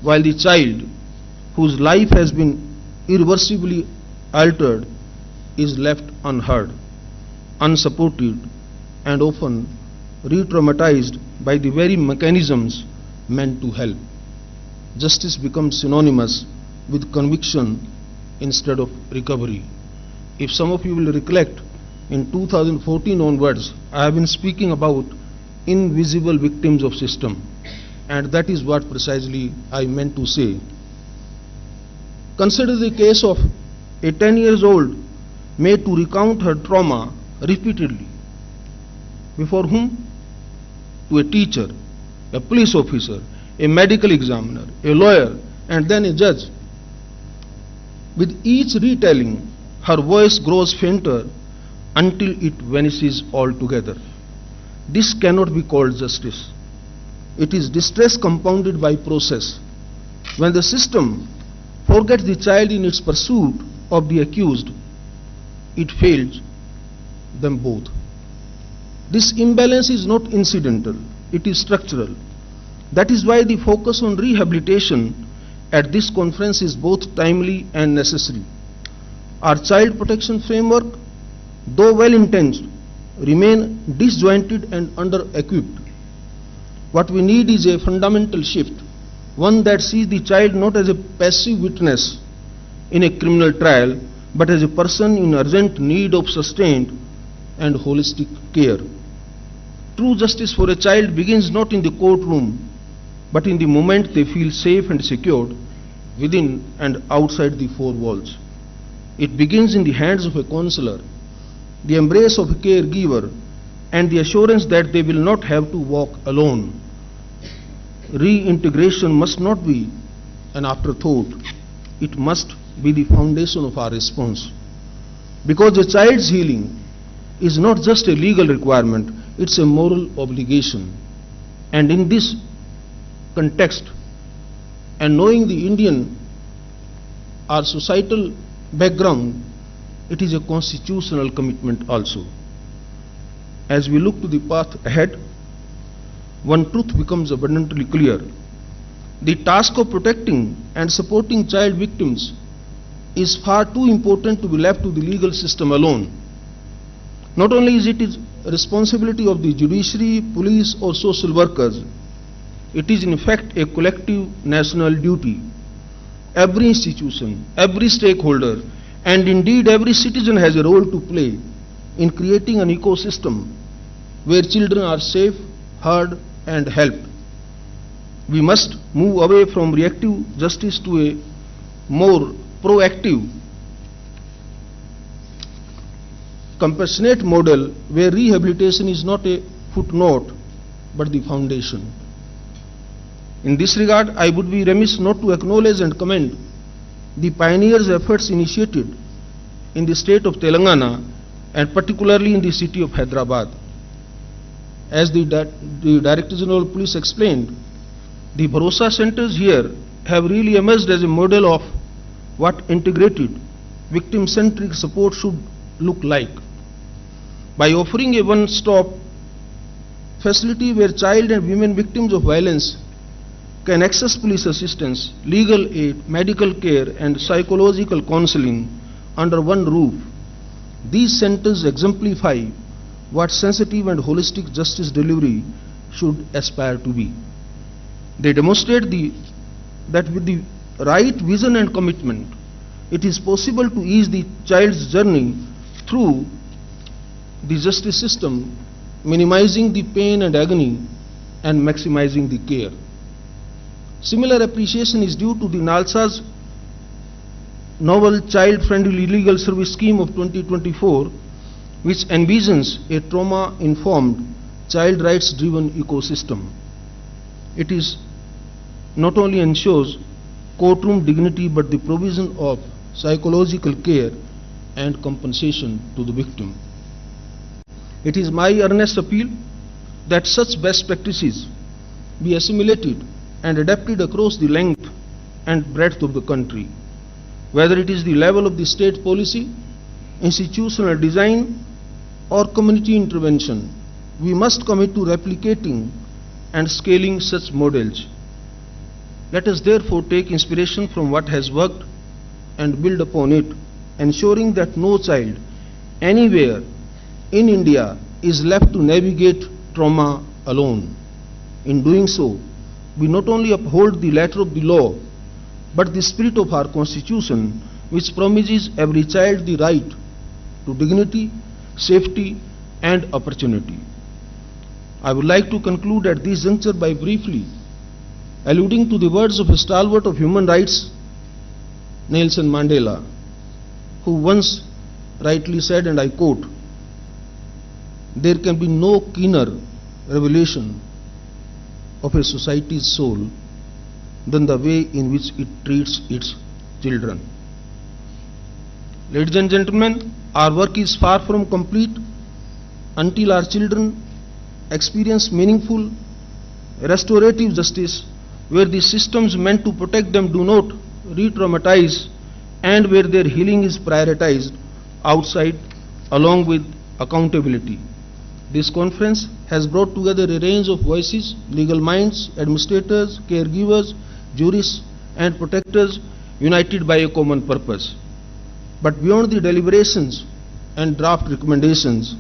S7: while the child, whose life has been irreversibly altered, is left unheard, unsupported, and often re-traumatized by the very mechanisms meant to help. Justice becomes synonymous with conviction instead of recovery. If some of you will recollect, in 2014 onwards, I have been speaking about invisible victims of system, and that is what precisely I meant to say. Consider the case of a 10-year-old made to recount her trauma repeatedly. Before whom? To a teacher, a police officer, a medical examiner, a lawyer, and then a judge. With each retelling, her voice grows fainter until it vanishes altogether. This cannot be called justice. It is distress compounded by process. When the system forgets the child in its pursuit of the accused, it fails them both. This imbalance is not incidental, it is structural. That is why the focus on rehabilitation at this conference is both timely and necessary. Our child protection framework, though well-intentioned, remain disjointed and under-equipped. What we need is a fundamental shift, one that sees the child not as a passive witness in a criminal trial, but as a person in urgent need of sustained and holistic care. True justice for a child begins not in the courtroom, but in the moment they feel safe and secured within and outside the four walls. It begins in the hands of a counselor, the embrace of a caregiver, and the assurance that they will not have to walk alone. Reintegration must not be an afterthought. It must be the foundation of our response. Because a child's healing is not just a legal requirement, it's a moral obligation. And in this context, and knowing the Indian, our societal background, it is a constitutional commitment also. As we look to the path ahead, one truth becomes abundantly clear. The task of protecting and supporting child victims is far too important to be left to the legal system alone. Not only is it a responsibility of the judiciary, police or social workers, it is in fact a collective national duty. Every institution, every stakeholder, and indeed every citizen has a role to play in creating an ecosystem where children are safe, heard and helped. We must move away from reactive justice to a more proactive, compassionate model where rehabilitation is not a footnote but the foundation. In this regard, I would be remiss not to acknowledge and commend the pioneers' efforts initiated in the state of Telangana and particularly in the city of Hyderabad. As the Director General of Police explained, the Bharosa centers here have really emerged as a model of what integrated, victim-centric support should look like. By offering a one-stop facility where child and women victims of violence can access police assistance, legal aid, medical care and psychological counseling under one roof, these centers exemplify what sensitive and holistic justice delivery should aspire to be. They demonstrate that with the right vision and commitment, it is possible to ease the child's journey through the justice system, minimizing the pain and agony and maximizing the care. Similar appreciation is due to the NALSA's novel child-friendly legal service scheme of 2024, which envisions a trauma-informed, child rights-driven ecosystem. It is not only ensures courtroom dignity but the provision of psychological care and compensation to the victim. It is my earnest appeal that such best practices be assimilated and adapted across the length and breadth of the country. Whether it is the level of the state policy, institutional design or community intervention, we must commit to replicating and scaling such models. Let us therefore take inspiration from what has worked and build upon it, ensuring that no child anywhere in India is left to navigate trauma alone. In doing so, we not only uphold the letter of the law, but the spirit of our Constitution, which promises every child the right to dignity, safety and opportunity. I would like to conclude at this juncture by briefly alluding to the words of a stalwart of human rights, Nelson Mandela, who once rightly said, and I quote, "There can be no keener revelation of a society's soul than the way in which it treats its children. Ladies and gentlemen, our work is far from complete until our children experience meaningful restorative justice, where the systems meant to protect them do not re-traumatize, and where their healing is prioritized outside along with accountability. This conference has brought together a range of voices, legal minds, administrators, caregivers, jurists, and protectors united by a common purpose. But beyond the deliberations and draft recommendations,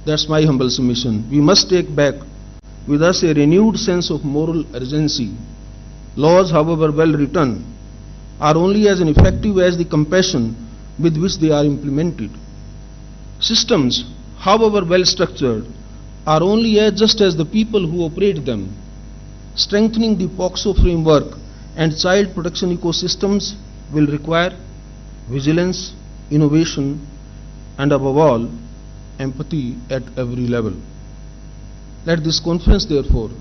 S7: that's my humble submission, we must take back with us a renewed sense of moral urgency. Laws, however well written, are only as effective as the compassion with which they are implemented. Systems, however well structured, are only as just as the people who operate them. Strengthening the POCSO framework and child protection ecosystems will require vigilance, innovation, and above all, empathy at every level. Let this conference, therefore,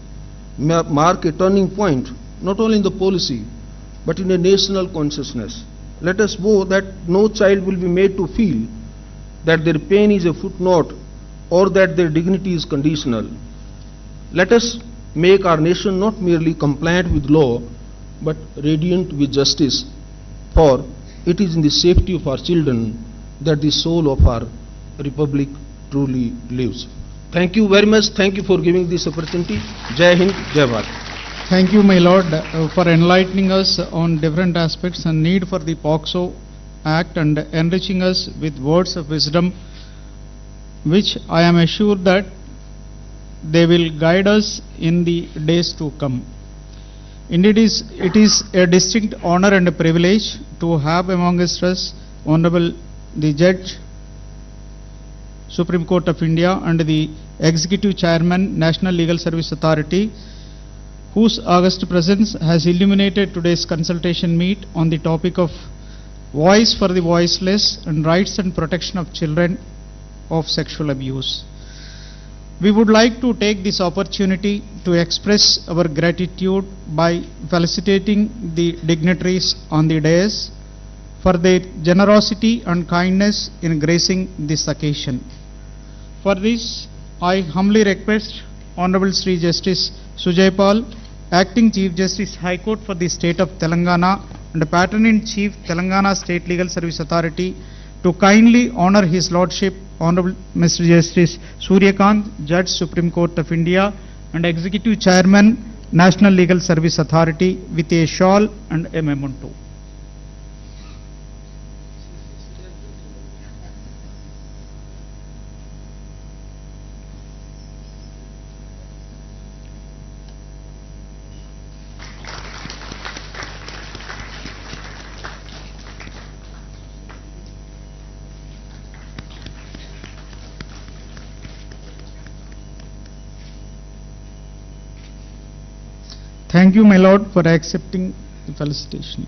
S7: mark a turning point not only in the policy but in a national consciousness. Let us vow that no child will be made to feel that their pain is a footnote or that their dignity is conditional. Let us make our nation not merely compliant with law but radiant with justice, for it is in the safety of our children that the soul of our republic truly lives. Thank you very much. Thank you for giving this opportunity. Jai Hind, Jai Bharat.
S2: Thank you, my Lord, for enlightening us on different aspects and need for the POCSO Act and enriching us with words of wisdom, which I am assured that they will guide us in the days to come. Indeed, it is a distinct honor and a privilege to have amongst us Honorable the Judge, Supreme Court of India, and the Executive Chairman, National Legal Service Authority, whose august presence has illuminated today's consultation meet on the topic of voice for the voiceless and rights and protection of children of sexual abuse. We would like to take this opportunity to express our gratitude by felicitating the dignitaries on the dais for their generosity and kindness in gracing this occasion. For this, I humbly request Honorable Sri Justice Sujay Pal, Acting Chief Justice High Court for the State of Telangana and Patron-in-Chief Telangana State Legal Service Authority, to kindly honor His Lordship Honorable Mr. Justice Sri.A.Revanth, Judge, Supreme Court of India and Executive Chairman, National Legal Service Authority, with a shawl and a memento. Thank you, my Lord, for accepting the felicitation.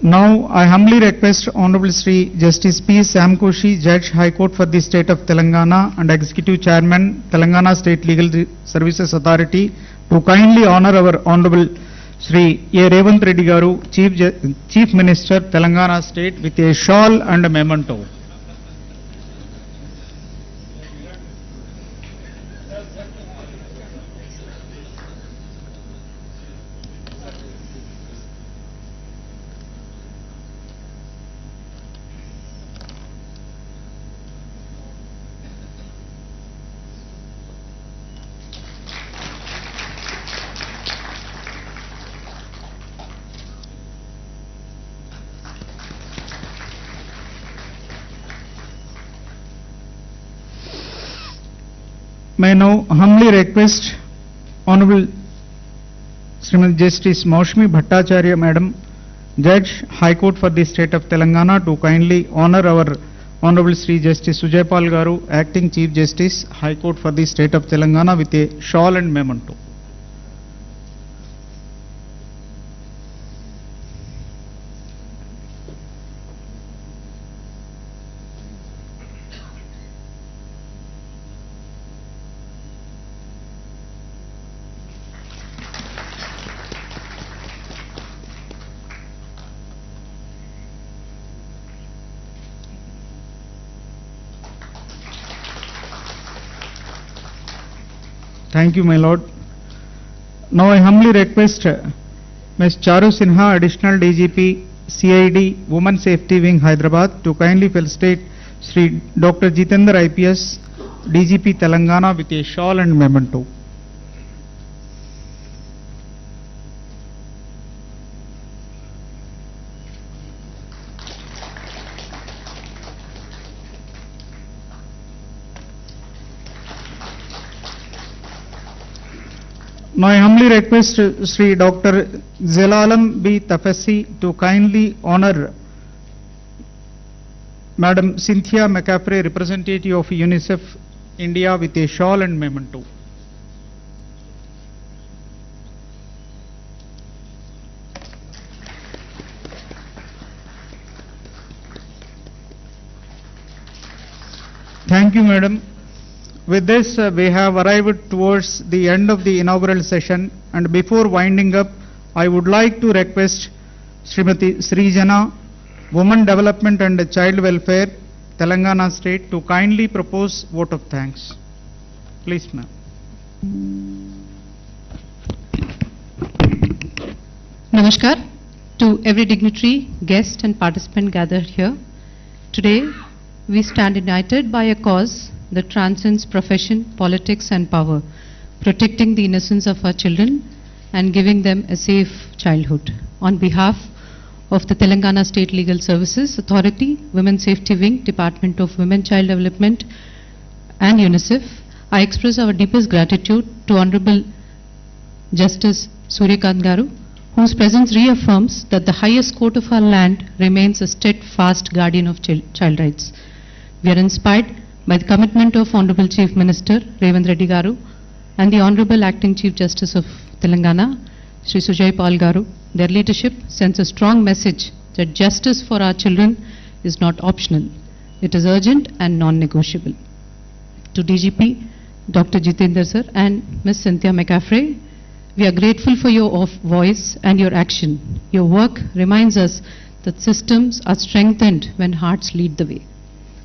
S2: Now, I humbly request Honorable Sri Justice P. Sam Koshi, Judge, High Court for the State of Telangana and Executive Chairman, Telangana State Legal Services Authority, to kindly honor our Honorable Sri.A.Revanth Reddy Garu, Chief Minister, Telangana State, with a shawl and a memento. May I now humbly request Honorable Srimati Justice Maushmi Bhattacharya Madam, Judge, High Court for the State of Telangana, to kindly honor our Honorable Sri Justice Sujay Pal Garu, Acting Chief Justice, High Court for the State of Telangana, with a shawl and memento. Thank you, my lord. Now I humbly request Ms. Charu Sinha, Additional DGP, CID, Women Safety Wing, Hyderabad, to kindly felicitate Sri Dr. Jitendra IPS, DGP Telangana, with a shawl and memento. Now I humbly request Sri Dr. Zelalam B. Tafassi to kindly honor Madam Cynthia McCaffrey, representative of UNICEF India, with a shawl and memento. Thank you, madam. With this, we have arrived towards the end of the inaugural session, and before winding up, I would like to request Srimati Srijana, Women Development and Child Welfare, Telangana State, to kindly propose vote of thanks. Please, ma'am.
S8: Namaskar to every dignitary, guest and participant gathered here. Today, we stand united by a cause that transcends profession, politics and power, protecting the innocence of our children and giving them a safe childhood. On behalf of the Telangana State Legal Services Authority, Women Safety Wing, Department of Women Child Development and UNICEF, I express our deepest gratitude to Honorable Justice Surya.Kant Garu, whose presence reaffirms that the highest court of our land remains a steadfast guardian of child rights. We are inspired by the commitment of Honorable Chief Minister Revanth Reddy Garu and the Honorable Acting Chief Justice of Telangana, Sri Sujay Pal Garu. Their leadership sends a strong message that justice for our children is not optional. It is urgent and non-negotiable. To DGP, Dr. Jitendra sir and Ms. Cynthia McCaffrey, we are grateful for your voice and your action. Your work reminds us that systems are strengthened when hearts lead the way.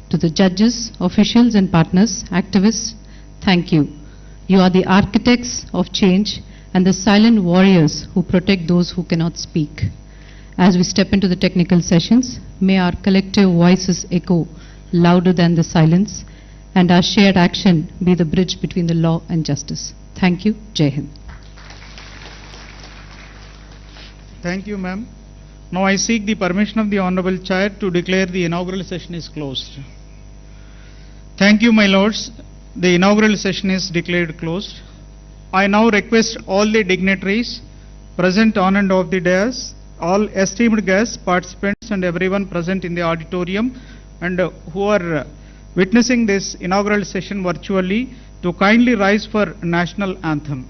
S8: To the judges, officials and partners, activists, thank you. You are the architects of change and the silent warriors who protect those who cannot speak. As we step into the technical sessions, may our collective voices echo louder than the silence and our shared action be the bridge between the law and justice. Thank you. Jai Hind.
S2: Thank you, ma'am. Now I seek the permission of the Honorable Chair to declare the inaugural session is closed. Thank you, my lords. The inaugural session is declared closed. I now request all the dignitaries present on and off the dais, all esteemed guests, participants and everyone present in the auditorium and who are witnessing this inaugural session virtually, to kindly rise for national anthem.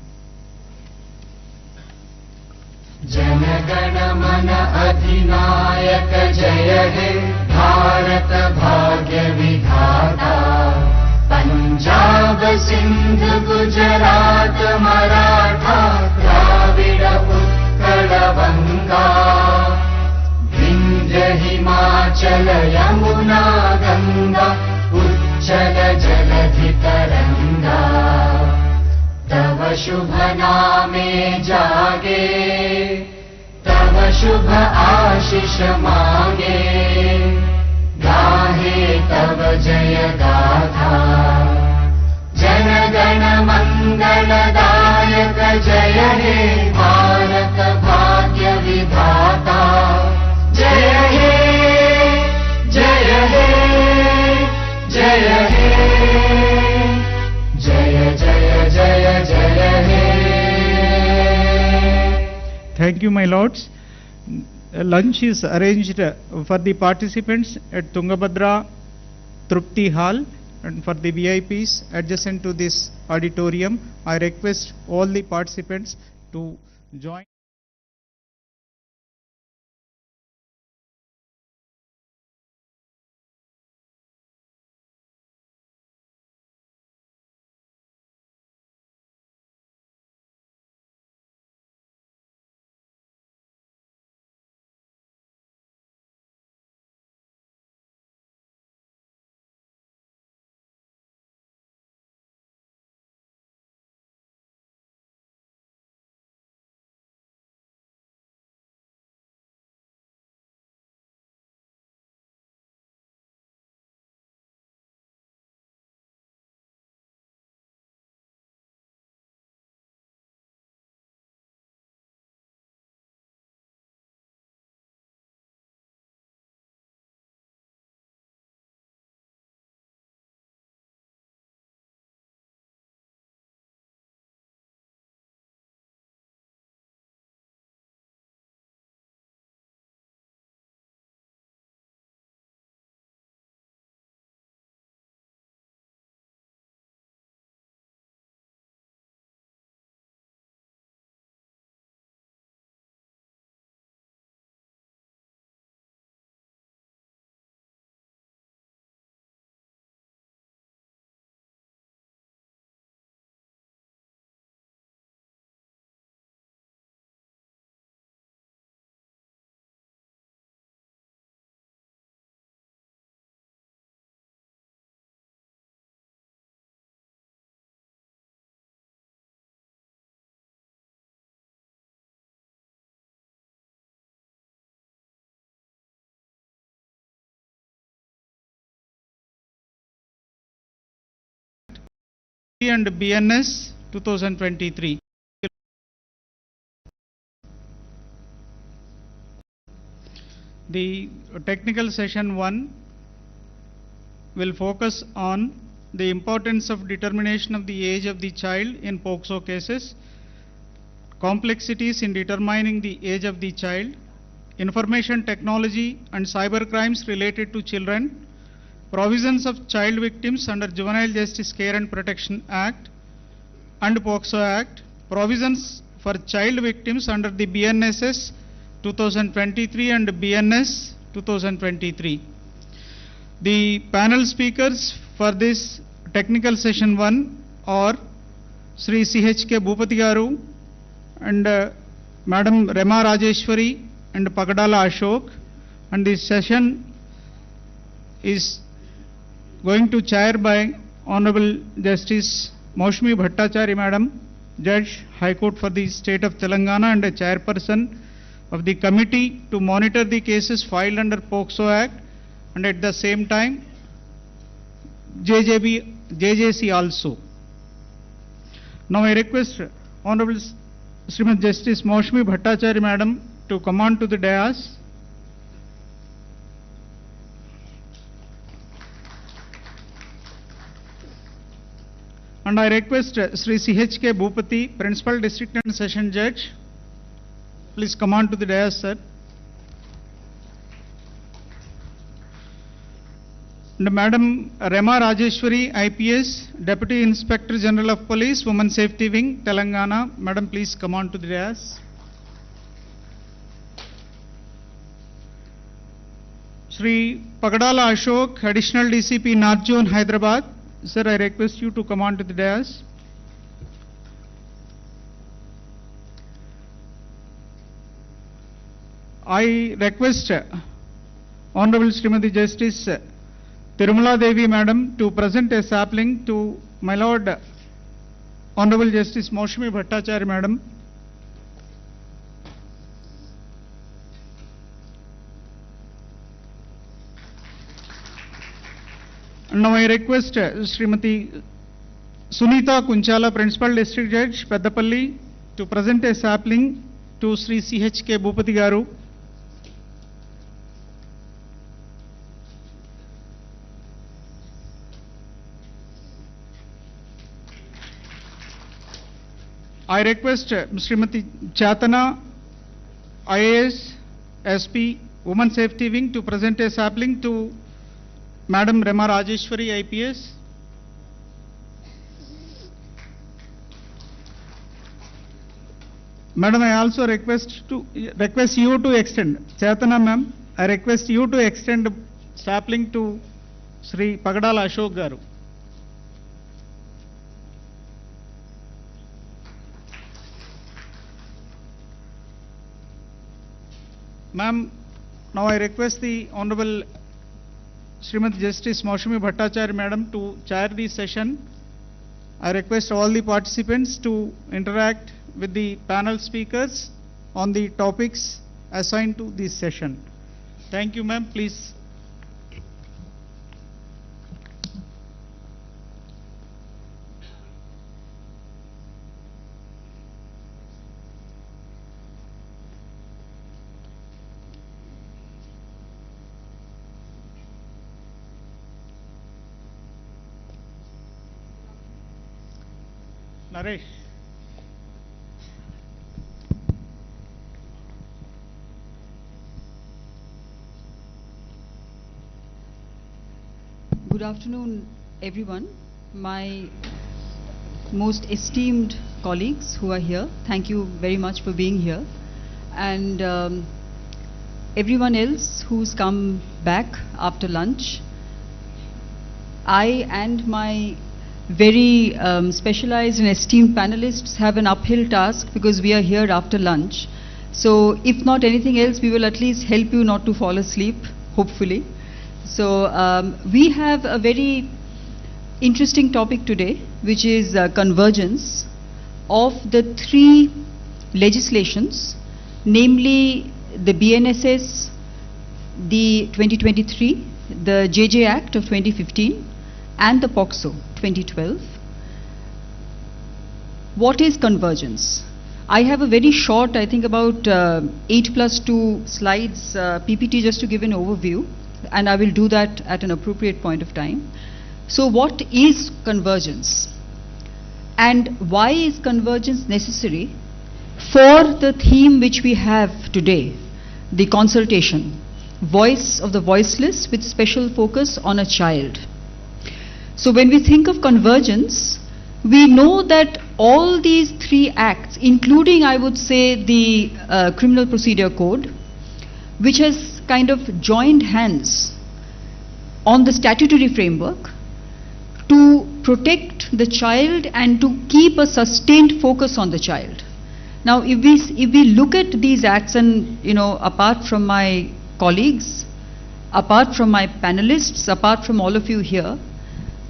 S9: जनगण मन अधिनायक जय हे भारत भाग्य विधाता पंजाब सिंध गुजरात मराठा द्राविड उत्कल बंगा विंध्य हिमाचल यमुना गंगा उच्चल जलधि तरंगा तव शुभ नामे जागे तव शुभ आशीष मांगे गाहे तव जय गाथा जन गण मंगलदायक जय हे भारत भाग्य विधाता जय हे जय हे जय हे जय जय जय जय हे.
S2: Thank you, my lords. Lunch is arranged for the participants at Tungabhadra Trupti Hall, and for the VIPs adjacent to this auditorium, I request all the participants to join. and BNS 2023. The technical session 1 will focus on the importance of determination of the age of the child in POCSO cases, complexities in determining the age of the child, information technology and cyber crimes related to children, provisions of child victims under Juvenile Justice Care and Protection Act and POCSO Act, provisions for child victims under the BNSS 2023 and BNS 2023. The panel speakers for this technical session 1 are Sri C.H.K. Bhupati Garu and Madam Rema Rajeshwari and Pagadala Ashok, and this session is going to chair by Honorable Justice Maushmi Bhattacharya Madam, Judge, High Court for the State of Telangana and a chairperson of the committee to monitor the cases filed under POCSO Act, and at the same time JJC also. Now I request Honorable Srimati Justice Maushmi Bhattacharya Madam to come on to the dais. And I request Sri C.H.K. Bhupati, Principal District and Session Judge, please come on to the dais, sir. And Madam Rema Rajeshwari, IPS, Deputy Inspector General of Police, Women Safety Wing, Telangana. Madam, please come on to the dais. Shri Pagadala Ashok, Additional DCP, North Zone, Hyderabad. Sir, I request you to come on to the dais. I request Honorable Srimati Justice Tirumala Devi Madam to present a sapling to my Lord Honorable Justice Maushmi Bhattacharya Madam. And now I request Srimati Sunita Kunchala, Principal District Judge, Peddapalli, to present a sapling to Sri C.H.K. Bhupati Garu. I request Srimati Chatana, IAS, SP, Women Safety Wing, to present a sapling to Madam Rema Rajeshwari, IPS. Madam, I also request you to extend, Chatana ma'am, I request you to extend sapling to Sri Pagadala Ashok Garu. Ma'am, now I request the Honorable Srimati Justice Maushmi Bhattacharya Madam to chair the session. I request all the participants to interact with the panel speakers on the topics assigned to this session. Thank you, ma'am. Please. Naresh.
S10: Good afternoon, everyone. My most esteemed colleagues who are here, thank you very much for being here. And everyone else who's come back after lunch. I and my very specialized and esteemed panelists have an uphill task because we are here after lunch. So if not anything else, we will at least help you not to fall asleep, hopefully. So we have a very interesting topic today, which is convergence of the three legislations, namely the BNSS, the 2023, the JJ Act of 2015, and the POCSO 2012. what is convergence? I have a very short, I think about 8+2 slides PPT just to give an overview, and I will do that at an appropriate point of time. So what is convergence? And why is convergence necessary for the theme which we have today, the consultation, voice of the voiceless with special focus on a child. So when we think of convergence, we know that all these three acts, including I would say the Criminal Procedure Code, which has kind of joined hands on the statutory framework to protect the child and to keep a sustained focus on the child. Now if we look at these acts, and apart from my colleagues, apart from my panelists, apart from all of you here,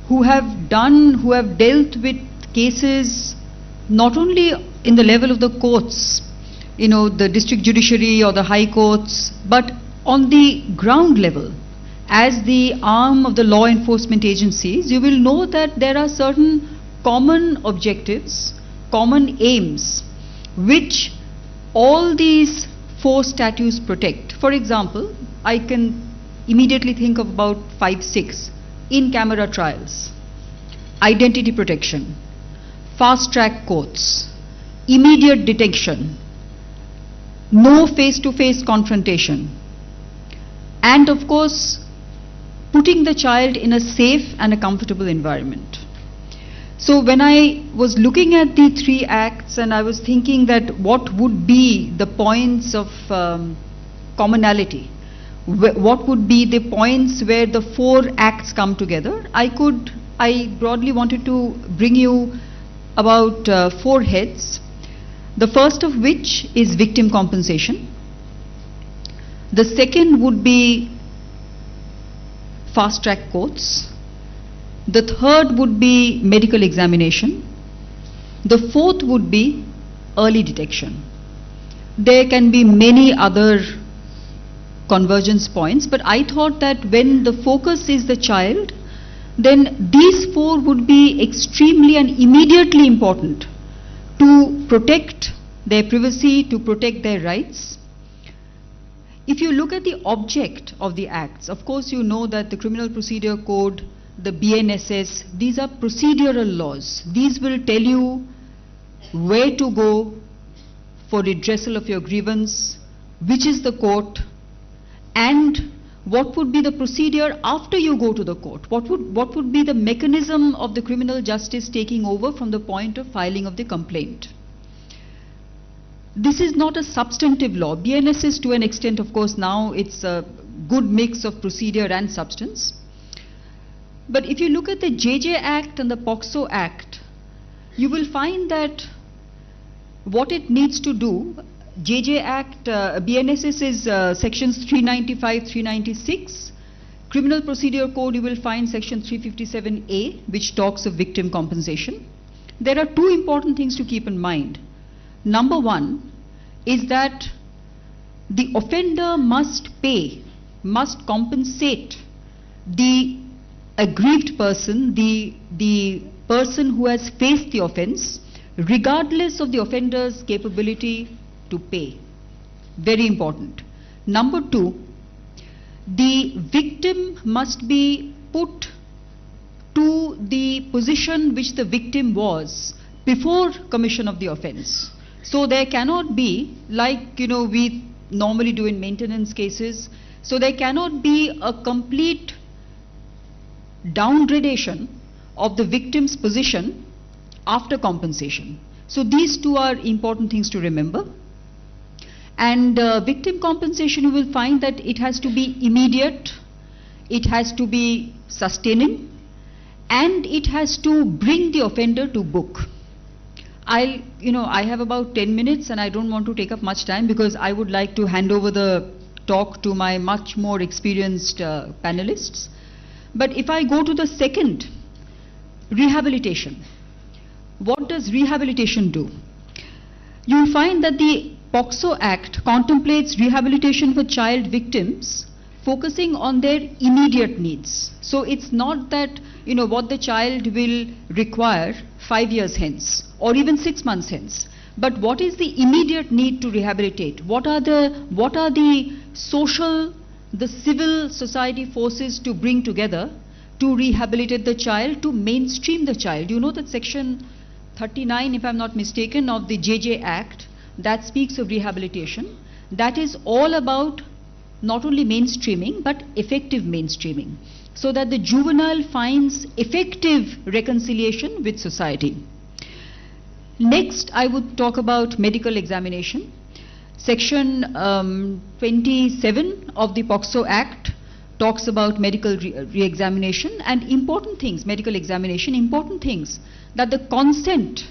S10: who have dealt with cases not only in the level of the courts, the district judiciary or the high courts, but on the ground level, as the arm of the law enforcement agencies, you will know that there are certain common objectives, common aims, which all these four statutes protect. For example, I can immediately think of about 5, 6. In-camera trials, identity protection, fast-track courts, immediate detection, no face-to-face confrontation, and of course, putting the child in a safe and a comfortable environment. So when I was looking at the three acts and I was thinking that what would be the points of commonality, what would be the points where the four acts come together, I broadly wanted to bring you about 4 heads. The first of which is victim compensation. The second would be fast-track courts. The third would be medical examination. The fourth would be early detection. There can be many other convergence points, but I thought that when the focus is the child, then these 4 would be extremely and immediately important to protect their privacy, to protect their rights. If you look at the object of the acts, of course you know that the Criminal Procedure Code, the BNSS, these are procedural laws. These will tell you where to go for redressal of your grievance, which is the court, and what would be the procedure after you go to the court. What would be the mechanism of the criminal justice taking over from the point of filing of the complaint. This is not a substantive law. BNSS, to an extent, of course, now it's a good mix of procedure and substance. But if you look at the JJ Act and the POCSO Act, you will find that what it needs to do, JJ Act, BNSS is sections 395, 396. Criminal Procedure Code, you will find section 357A, which talks of victim compensation. There are 2 important things to keep in mind. Number 1 is that the offender must pay, must compensate the aggrieved person, the person who has faced the offense, regardless of the offender's capability to pay. Very important. Number 2, the victim must be put to the position which the victim was before commission of the offense. So there cannot be, like we normally do in maintenance cases, so there cannot be a complete downgradation of the victim's position after compensation. So these 2 are important things to remember. And victim compensation, you will find that it has to be immediate, it has to be sustaining, and it has to bring the offender to book. I have about 10 minutes and I don't want to take up much time because I would like to hand over the talk to my much more experienced panelists. But if I go to the second, rehabilitation. What does rehabilitation do? You will find that the POCSO Act contemplates rehabilitation for child victims focusing on their immediate needs. So it's not that what the child will require 5 years hence or even 6 months hence. But what is the immediate need to rehabilitate? What are the social, the civil society forces to bring together to rehabilitate the child, to mainstream the child? You know that section 39, if I'm not mistaken, of the JJ Act, that speaks of rehabilitation. That is all about not only mainstreaming, but effective mainstreaming, so that the juvenile finds effective reconciliation with society. Next, I would talk about medical examination. Section 27 of the POCSO Act talks about medical re-examination and important things, medical examination, important things, that the consent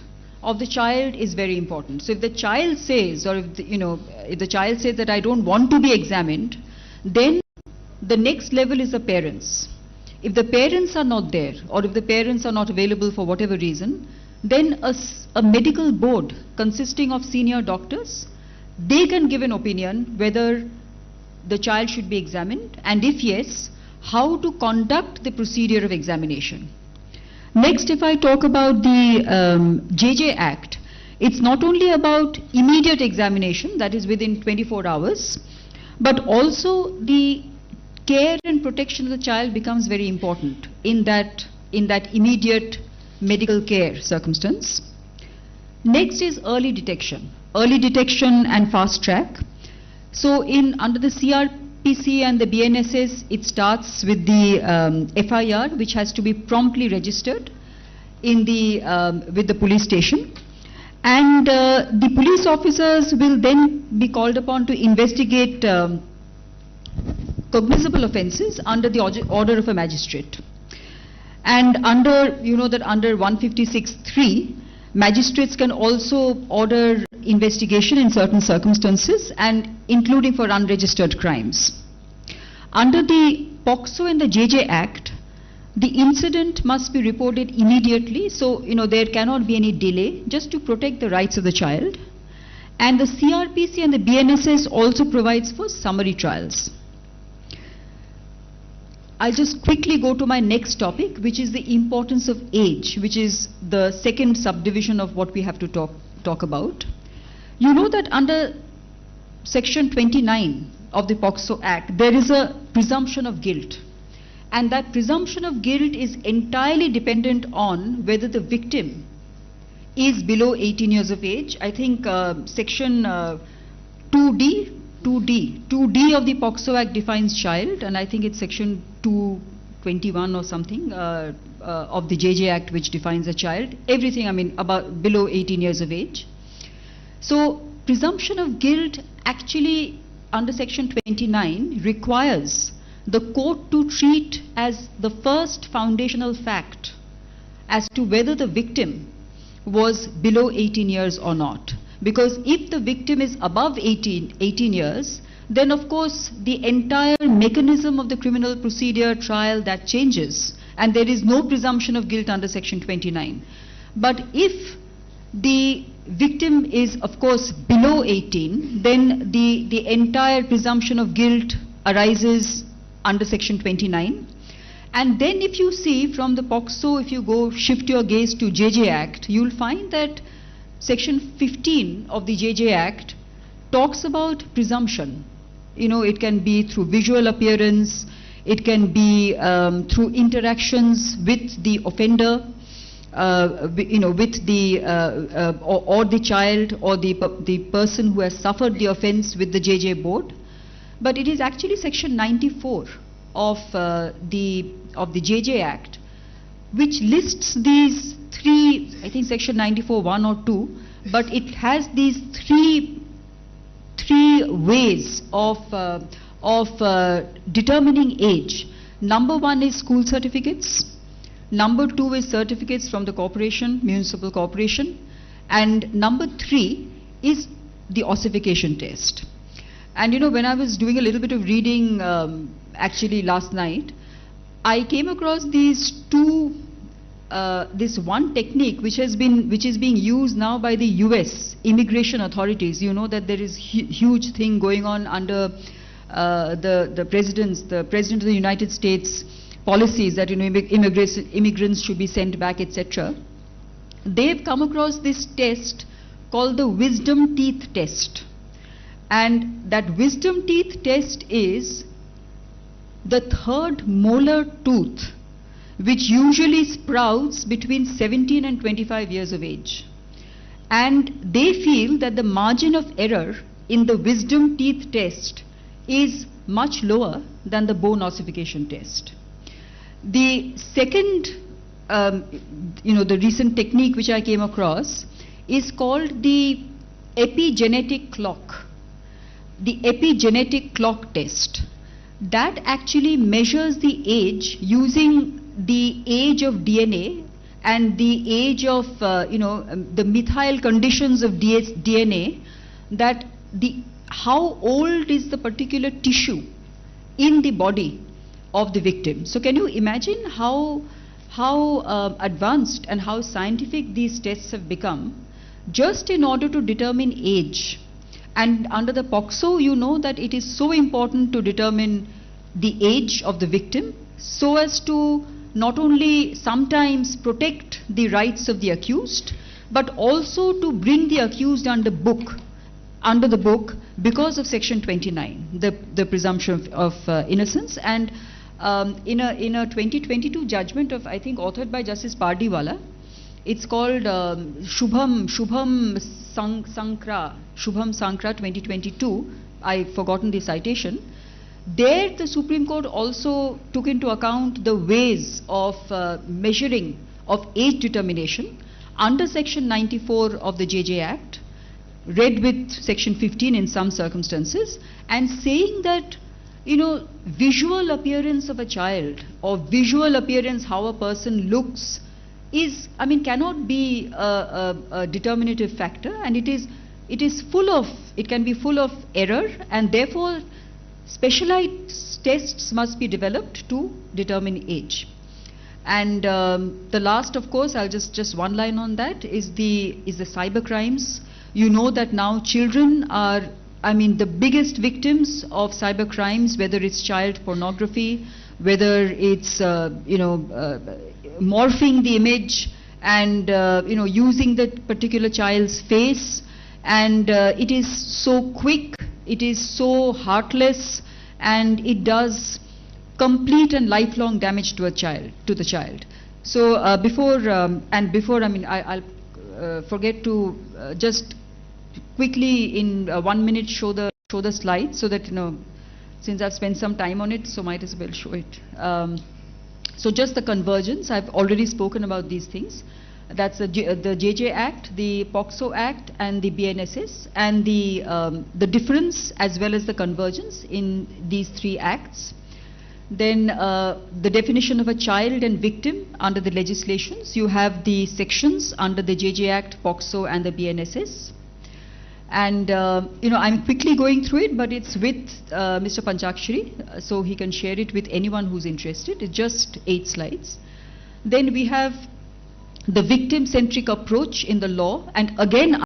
S10: of the child is very important. So if the child says, or if the child says that I don't want to be examined, then the next level is the parents. If the parents are not there, or if the parents are not available for whatever reason, then a medical board consisting of senior doctors, they can give an opinion whether the child should be examined, and if yes, how to conduct the procedure of examination. Next, if I talk about the JJ Act, it's not only about immediate examination, that is within 24 hours, but also the care and protection of the child becomes very important in that immediate medical care circumstance. Next is early detection and fast track. So under the CRPC and the BNSS, it starts with the FIR, which has to be promptly registered in with the police station, and the police officers will then be called upon to investigate cognizable offences under the order of a magistrate. And under 156(3), magistrates can also order investigation in certain circumstances, and including for unregistered crimes. Under the POCSO and the JJ Act, the incident must be reported immediately, so there cannot be any delay, just to protect the rights of the child. And the CRPC and the BNSS also provides for summary trials. I'll just quickly go to my next topic, which is the importance of age, which is the second subdivision of what we have to talk about. You know that under section 29 of the POCSO Act, there is a presumption of guilt. And that presumption of guilt is entirely dependent on whether the victim is below 18 years of age. I think section 2D of the POCSO Act defines child, and I think it's section 221 or something of the JJ Act which defines a child. Everything, about below 18 years of age. So presumption of guilt actually under section 29 requires the court to treat as the first foundational fact as to whether the victim was below 18 years or not. Because if the victim is above 18 years, then of course the entire mechanism of the criminal procedure trial, that changes, and there is no presumption of guilt under section 29. But if the victim is of course below 18, then the entire presumption of guilt arises under section 29. And then if you see from the POCSO, if you shift your gaze to JJ Act, you will find that section 15 of the JJ Act talks about presumption. It can be through visual appearance, it can be through interactions with the offender, with the or the child or the person who has suffered the offence with the JJ board. But it is actually section 94 of the JJ Act which lists these three, I think section 94 1 or 2, but it has these three ways of determining age. Number 1 is school certificates. Number 2 is certificates from the corporation, municipal corporation. And number 3 is the ossification test. And when I was doing a little bit of reading actually last night, I came across these this one technique which is being used now by the US immigration authorities. You know that there is huge thing going on under the President of the United States policies that immigrants should be sent back, etc. they've come across this test called the wisdom teeth test. And that wisdom teeth test is the third molar tooth, which usually sprouts between 17 and 25 years of age. And they feel that the margin of error in the wisdom teeth test is much lower than the bone ossification test. The second, the recent technique which I came across is called the epigenetic clock. The epigenetic clock test. That actually measures the age using the age of DNA and the age of, the methyl conditions of DNA, that how old is the particular tissue in the body of the victim. So can you imagine how advanced and how scientific these tests have become just in order to determine age. And under the POCSO, you know that it is so important to determine the age of the victim so as to not only sometimes protect the rights of the accused, but also to bring the accused under the book because of Section 29, the presumption of innocence. And in a 2022 judgment of, I think, authored by Justice Pardiwala, it's called Shubham Sankra 2022. I've forgotten the citation. There, the Supreme Court also took into account the ways of measuring of age determination under Section 94 of the JJ Act, read with Section 15 in some circumstances, and saying that, visual appearance of a child or visual appearance, how a person looks, cannot be a determinative factor, and it can be full of error, and therefore specialized tests must be developed to determine age. And the last, of course, I'll just one line on that, is the cyber crimes. You know that now children are, the biggest victims of cyber crimes, whether it's child pornography, whether it's morphing the image and using that particular child's face, and it is so quick, it is so heartless, and it does complete and lifelong damage to the child. So I'll forget to just quickly in 1 minute show the slide, so that since I've spent some time on it, so might as well show it. So just the convergence, I've already spoken about these things. That's the JJ Act, the POCSO Act, and the BNSS, and the difference as well as the convergence in these three acts. Then the definition of a child and victim under the legislations. You have the sections under the JJ Act, POCSO, and the BNSS. And I'm quickly going through it, but it's with Mr. Panchakshari, so he can share it with anyone who's interested. It's just 8 slides. Then we have the victim-centric approach in the law, and again